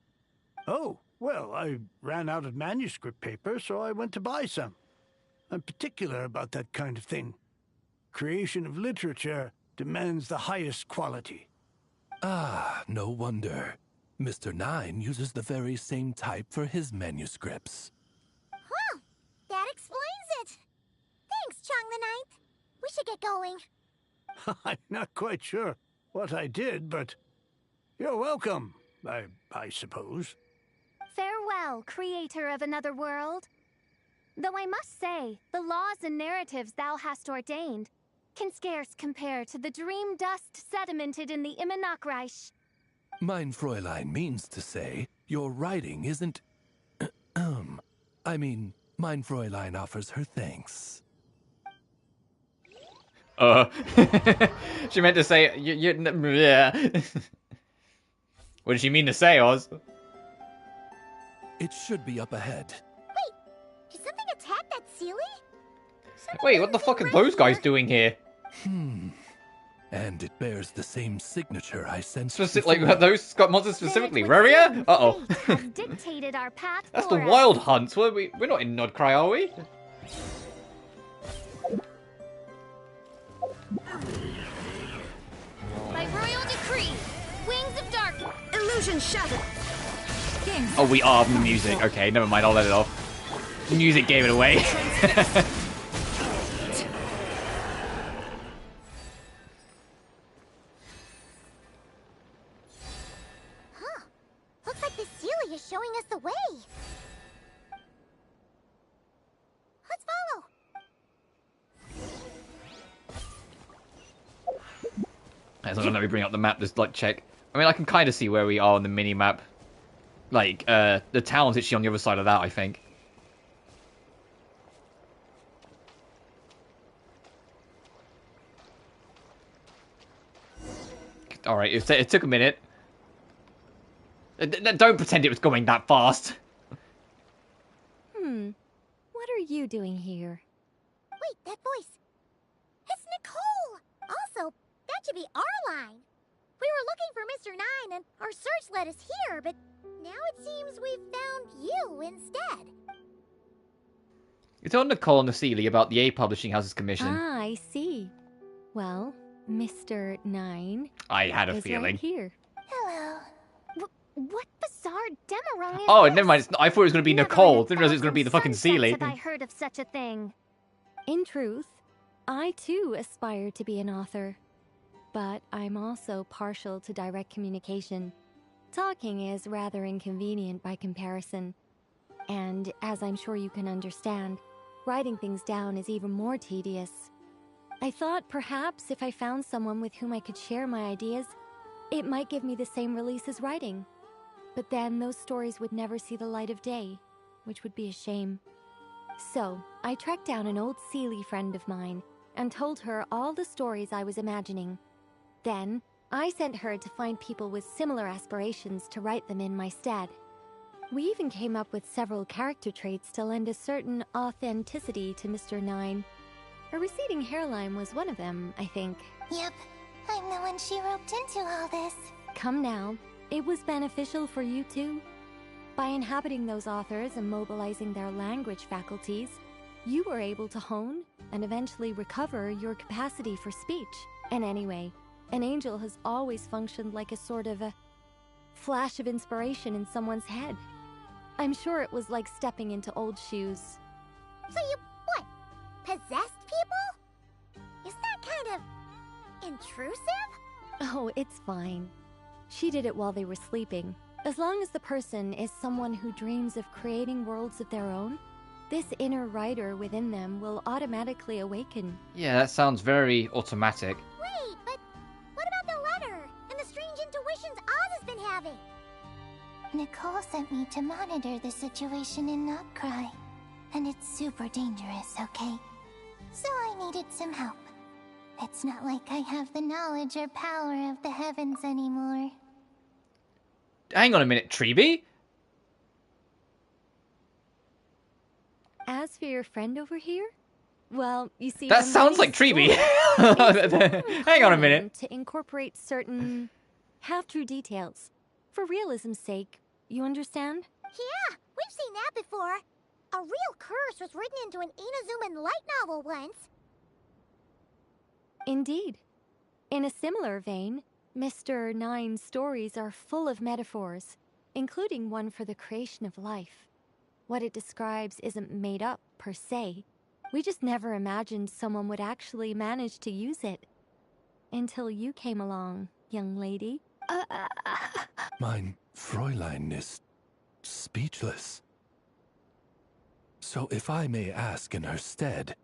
Oh, well, I ran out of manuscript paper, so I went to buy some. I'm particular about that kind of thing. Creation of literature demands the highest quality. Ah, no wonder. Mr. Nine uses the very same type for his manuscripts. Huh, that explains it. Thanks, Chong the Ninth. We should get going. I'm not quite sure what I did, but you're welcome, I suppose. Farewell, creator of another world. Though I must say, the laws and narratives thou hast ordained can scarce compare to the dream dust sedimented in the Immenachreich. Mein Fräulein means to say, your writing isn't... I mean, mein Fräulein offers her thanks. She meant to say, yeah. What did she mean to say, Oz? It should be up ahead. Wait, did something attack that Sealy? Wait, what the fuck are those guys doing here? And it bears the same signature I sensed Like, before. those monsters specifically? Reria? Uh-oh. Has dictated our path That's the for us. Wild Hunts. We're not in Nodcry, are we? By royal decree, Wings of Darkness. Illusion shattered. Oh, we are the music. Okay, never mind. I'll let it off. The music gave it away. Huh. Looks like the Sealy is showing us the way. Let's doesn't let me bring up the map. Just like check. I mean, I can kind of see where we are on the mini map. Like the town's actually on the other side of that, I think. All right, it took a minute. Don't pretend it was going that fast. What are you doing here? Wait, that voice. It's Nicole! Also, that should be our line. We were looking for Mr. Nine and our search led us here, but now it seems we've found you instead. You told Nicole and Vasily about the A Publishing House's commission. Ah, I see. Well, Mr. Nine I had a is feeling. right here. Hello. What bizarre Demerong is Oh, this? never mind. I thought it was going to be Never Nicole. in Didn't realize it was going to be the fucking sunsets Sealy. have I heard of such a thing. In truth, I too aspire to be an author. But I'm also partial to direct communication. Talking is rather inconvenient by comparison. And as I'm sure you can understand, writing things down is even more tedious. I thought perhaps if I found someone with whom I could share my ideas, it might give me the same release as writing. But then those stories would never see the light of day, which would be a shame. So, I tracked down an old Sealy friend of mine and told her all the stories I was imagining. Then, I sent her to find people with similar aspirations to write them in my stead. We even came up with several character traits to lend a certain authenticity to Mr. Nine. A receding hairline was one of them, I think. Yep, I'm the one she roped into all this. Come now, it was beneficial for you too. By inhabiting those authors and mobilizing their language faculties, you were able to hone and eventually recover your capacity for speech. And anyway, an angel has always functioned like a sort of a flash of inspiration in someone's head. I'm sure it was like stepping into old shoes. So you, what, possessed people? Is that kind of intrusive? Oh, it's fine. She did it while they were sleeping. As long as the person is someone who dreams of creating worlds of their own, this inner writer within them will automatically awaken. Yeah, that sounds very automatic. Wait, but what about the letter and the strange intuitions Oz has been having? Nicole sent me to monitor the situation in Notcry. And it's super dangerous, okay? So I needed some help. It's not like I have the knowledge or power of the heavens anymore. Hang on a minute, Treeby? As for your friend over here, well, you see, That sounds like Treeby. Hang on a minute. To incorporate certain half-true details. For realism's sake, you understand? Yeah, we've seen that before. A real curse was written into an Inazuman light novel once. Indeed. In a similar vein, Mr. Nine's stories are full of metaphors, including one for the creation of life. What it describes isn't made up, per se. We just never imagined someone would actually manage to use it. Until you came along, young lady. Mein Fräulein is speechless. So if I may ask in her stead,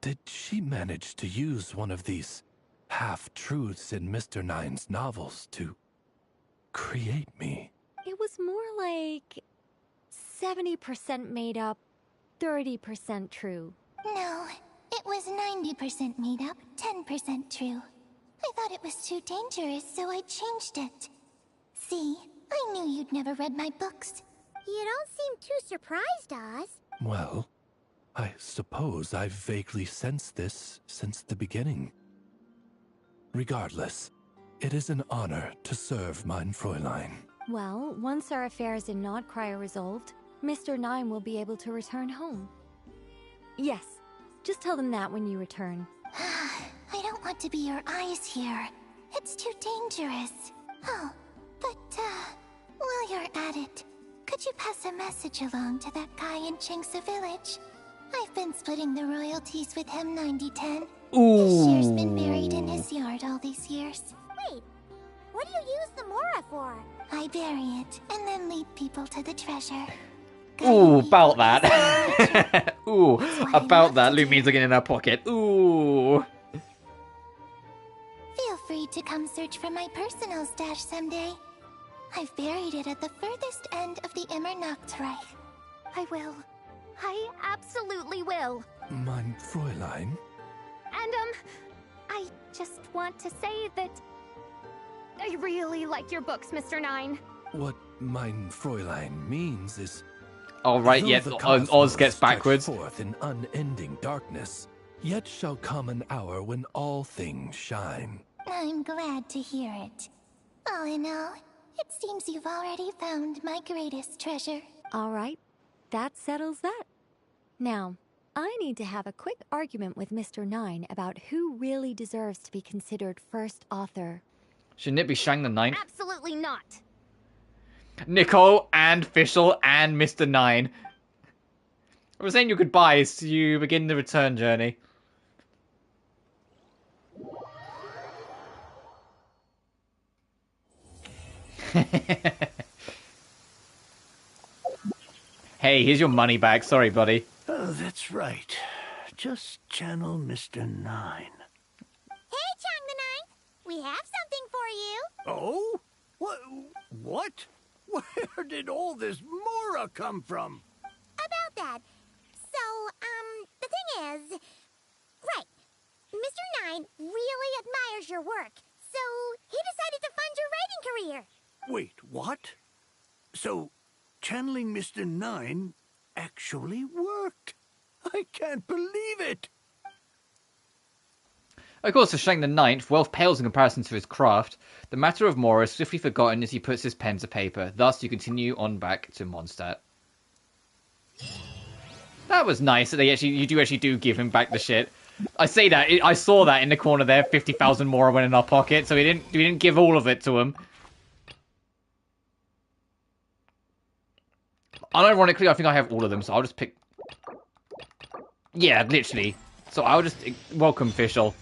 did she manage to use one of these half-truths in Mr. Nine's novels to create me? It was more like 70% made up, 30% true. No, it was 90% made up, 10% true. I thought it was too dangerous, so I changed it. See, I knew you'd never read my books. You don't seem too surprised, Oz. Well, I suppose I've vaguely sensed this since the beginning. Regardless, it is an honor to serve mein Fräulein. Well, once our affairs in Nodcry are resolved, Mr. Nine will be able to return home. Yes, just tell them that when you return. I don't want to be your eyes here. It's too dangerous. Oh, but, while you're at it, could you pass a message along to that guy in Chingsa Village? I've been splitting the royalties with him 90-10. His share's been buried in his yard all these years. Wait, what do you use the Mora for? I bury it, and then lead people to the treasure. Ooh, about that. Ooh, about that. Loot means looking in her pocket. Ooh. Feel free to come search for my personal stash someday. I've buried it at the furthest end of the Immernachtreich. I will. I absolutely will. Mein Fräulein? And, I just want to say that I really like your books, Mr. Nine. What mein Fräulein means is... Oh, right, yeah, Oz gets backwards. Forth in unending darkness, yet shall come an hour when all things shine. I'm glad to hear it. All in all, it seems you've already found my greatest treasure. All right, that settles that. Now, I need to have a quick argument with Mr. Nine about who really deserves to be considered first author. Shouldn't it be Shang the Ninth? Absolutely not. Nicole and Fischl and Mr. Nine. I was saying your goodbyes to you begin the return journey. Hey, here's your money back. Sorry, buddy. Oh, that's right. Just channel Mr. Nine. Hey, Chang the Ninth! We have something for you! Oh? What? Where did all this Mora come from? About that. So, the thing is... Right. Mr. Nine really admires your work, so he decided to fund your writing career. Wait, what? So, channeling Mr. Nine actually worked. I can't believe it. Of course, for Shang the Ninth, wealth pales in comparison to his craft. The matter of Mora is swiftly forgotten as he puts his pen to paper. Thus, you continue on back to Mondstadt. That was nice that you do give him back the shit. I say that I saw that in the corner there. 50,000 Mora went in our pocket, so we didn't give all of it to him. Unironically, I think I have all of them, so I'll just pick... Yeah, literally. So I'll just... Welcome, Fischl.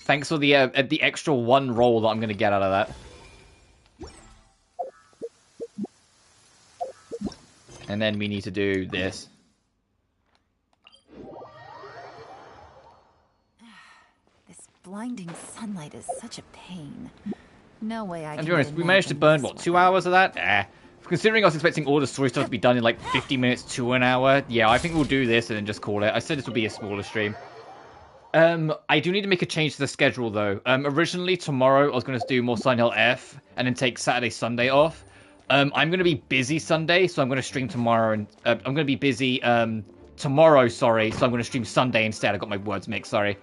Thanks for the extra one roll that I'm going to get out of that. And then we need to do this. This blinding sunlight is such a pain. No way I can... And to be honest, we managed to burn, what, 2 hours of that? Considering I was expecting all the story stuff to be done in like 50 minutes to an hour, yeah, I think we'll do this and then just call it. I said this would be a smaller stream. I do need to make a change to the schedule though. Originally tomorrow I was going to do more Silent Hill F and then take Saturday, Sunday off. I'm going to be busy Sunday, so I'm going to stream tomorrow, and I'm going to be busy tomorrow, sorry, so I'm going to stream Sunday instead. I got my words mixed, sorry.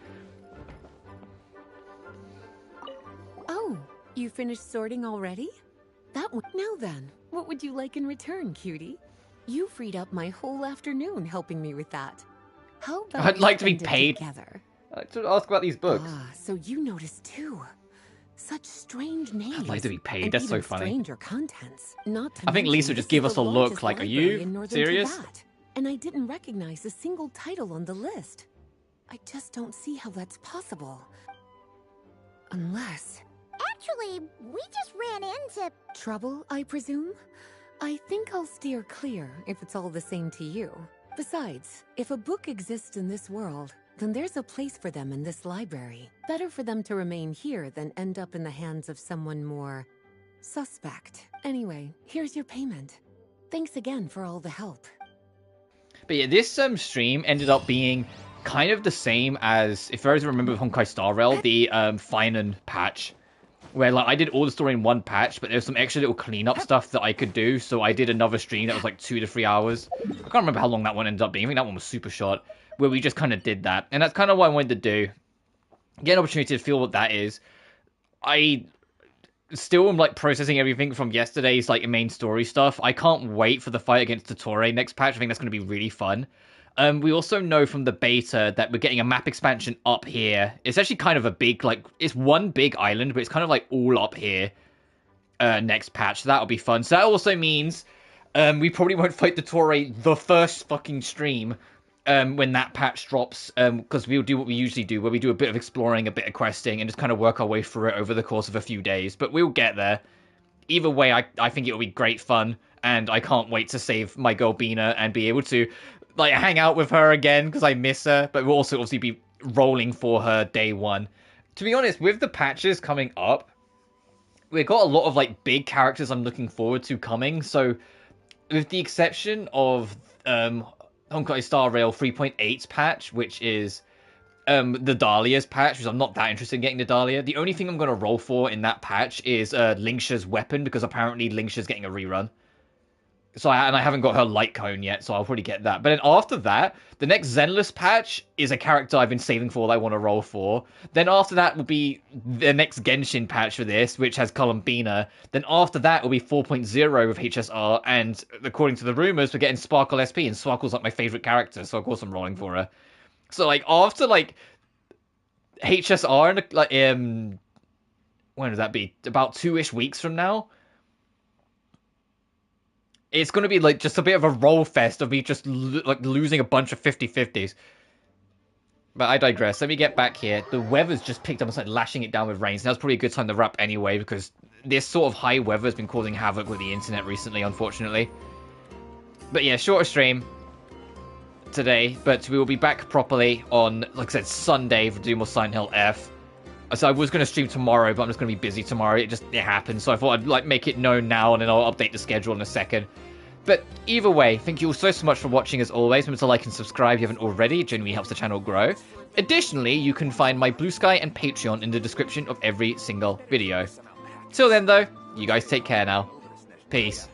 Oh, you finished sorting already? Now then, what would you like in return, cutie? You freed up my whole afternoon helping me with that. How about I'd like to be paid. Together? I'd like to ask about these books. Ah, so you noticed too. Such strange names. I'd like to be paid. And That's even so funny. Stranger contents. Not to I think Lisa would just give us a look like, are you serious? And I didn't recognize a single title on the list. I just don't see how that's possible. Unless... Actually, we just ran into... Trouble, I presume? I think I'll steer clear if it's all the same to you. Besides, if a book exists in this world, then there's a place for them in this library. Better for them to remain here than end up in the hands of someone more... suspect. Anyway, here's your payment. Thanks again for all the help. But yeah, this stream ended up being kind of the same as, if I remember with Honkai Star Rail, the Finan patch. Where, like, I did all the story in one patch, but there's some extra little cleanup stuff that I could do, so I did another stream that was like 2 to 3 hours. I can't remember how long that one ended up being. I think that one was super short, where we just kind of did that. And that's kind of what I wanted to do. Get an opportunity to feel what that is. I still am, like, processing everything from yesterday's, like, main story stuff. I can't wait for the fight against Totore next patch. I think that's going to be really fun. We also know from the beta that we're getting a map expansion up here. It's actually kind of a big, like, it's one big island, but it's kind of like all up here next patch. So that'll be fun. So that also means we probably won't fight the Torre the first fucking stream when that patch drops, because we'll do what we usually do, where we do a bit of exploring, a bit of questing, and just kind of work our way through it over the course of a few days. But we'll get there. Either way, I think it'll be great fun, and I can't wait to save my girl Bina and be able to... like, hang out with her again, because I miss her, but we'll also obviously be rolling for her day one. To be honest, with the patches coming up, we've got a lot of like big characters I'm looking forward to coming. So, with the exception of Honkai Star Rail 3.8's patch, which is the Dahlia's patch, which I'm not that interested in getting the Dahlia. The only thing I'm going to roll for in that patch is Lingsha's weapon, because apparently Lingsha's getting a rerun. So and I haven't got her light cone yet, so I'll probably get that. But then after that, the next Zenless patch is a character I've been saving for that I want to roll for. Then after that will be the next Genshin patch for this, which has Columbina. Then after that will be 4.0 with HSR, and according to the rumors, we're getting Sparkle SP, and Sparkle's like my favorite character, so of course I'm rolling for her. So like after like HSR and like when would that be? About 2-ish weeks from now. It's going to be like just a bit of a roll fest of me just like losing a bunch of 50-50s. But I digress. Let me get back here. The weather's just picked up and started lashing it down with rain. So now's probably a good time to wrap anyway, because this sort of high weather has been causing havoc with the internet recently, unfortunately. But yeah, shorter stream today, but we will be back properly on, like I said, Sunday for Doom or Silent Hill F. So I was going to stream tomorrow, but I'm just going to be busy tomorrow. It happened, so I thought I'd like make it known now, and then I'll update the schedule in a second. But either way, thank you all so much for watching as always. Remember to like and subscribe if you haven't already. It genuinely helps the channel grow. Additionally, you can find my BlueSky and Patreon in the description of every single video. Till then though, you guys take care now. Peace.